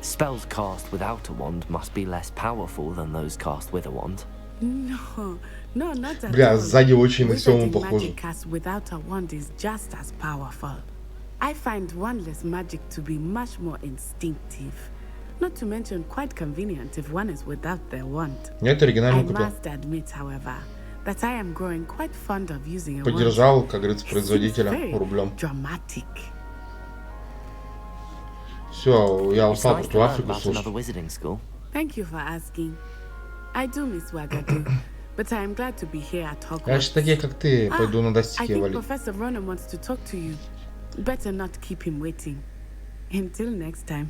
Spells cast without a wand must be less powerful than those cast with a wand. No, not at Бля, all. сзади очень на Сему Wizarding похоже. magic cast without a wand is just as powerful. I find wandless magic to be much more instinctive. Not to mention quite convenient if one is without their wand. Нет, оригинальный I купил. must admit, however, that I am growing quite fond of using a Поддержал, wand. как говорится, It seems производителя very рублем. dramatic. Все, я It's устал nice тут to в learn Африку about another слушать. wizarding school. Thank you for asking. I do miss Wagadu, but I am glad to be here at Hogwarts. Я же такие, как ты, пойду на I достике think валить. Professor Ronan wants to talk to you. Better not keep him waiting. Until next time.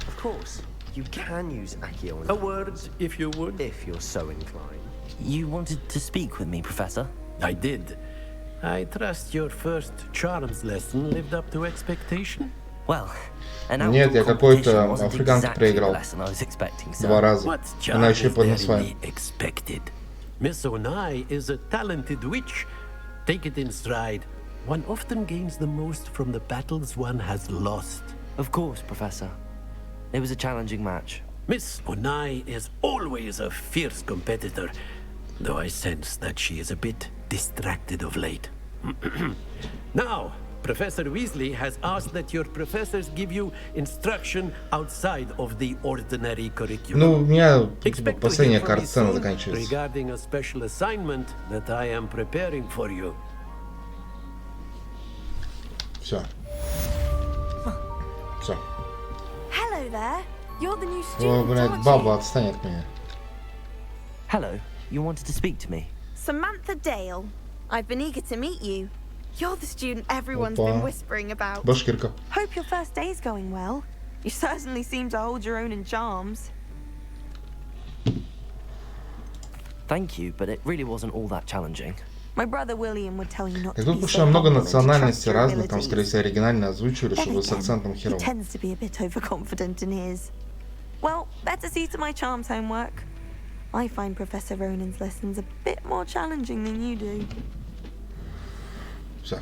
Of course, you can use Accio. A word, if you would. If you're so inclined. You wanted to speak with me, Professor? I did. I trust your first charms lesson lived up to expectation. Well, an Нет, я outdoor какой-то competition wasn't африканский exactly the проиграл. lesson I was expecting, sir. 2 раза. What Она charm еще is под there Осваиваемся. in the expected? Miss Onai is a talented witch. Take it in stride. One often gains the most from the battles one has lost. Of course, Professor. It was a challenging match. Miss Onai is always a fierce competitor, though I sense that she is a bit distracted of late. Now, Professor Weasley has asked that your professors give you instruction outside of the ordinary curriculum. Ну, у меня последняя картина заканчивается. Regarding a special assignment that I am preparing for you. Все. Все. Hello there. You're the new О, student, блядь, aren't баба, you? отстань от меня. Hello, you wanted to speak to me? Samantha Dale. I've been eager to meet you. You're the student everyone's Опа. been whispering about. Башкирка. Hope your first day's going well. You certainly seem to hold your own in charms. Thank you, but it really wasn't all that challenging. My brother William would tell you not И to тут be потому so много humble and to trust национальностей your разных, там, скорее abilities. всего, оригинально озвучивали, Then чтобы с again, акцентом he херовым. tends to be a bit overconfident in his. Well, better see to my charms homework. I find Professor Ronan's lessons a bit more challenging than you do. Все.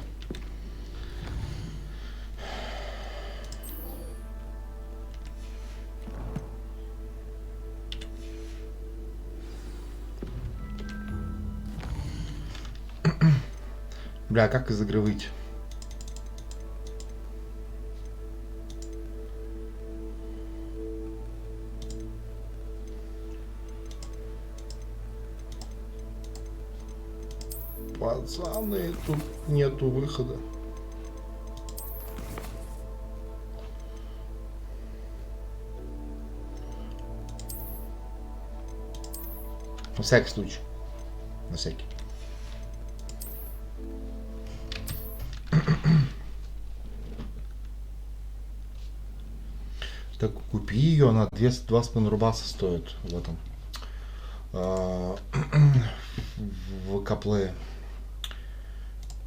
Бля, как из игры выйти? Пацаны, тут нету выхода. На всякий случай. На всякий. Так, купи ее, она 2,5 рубаса стоит в этом. В Каплее.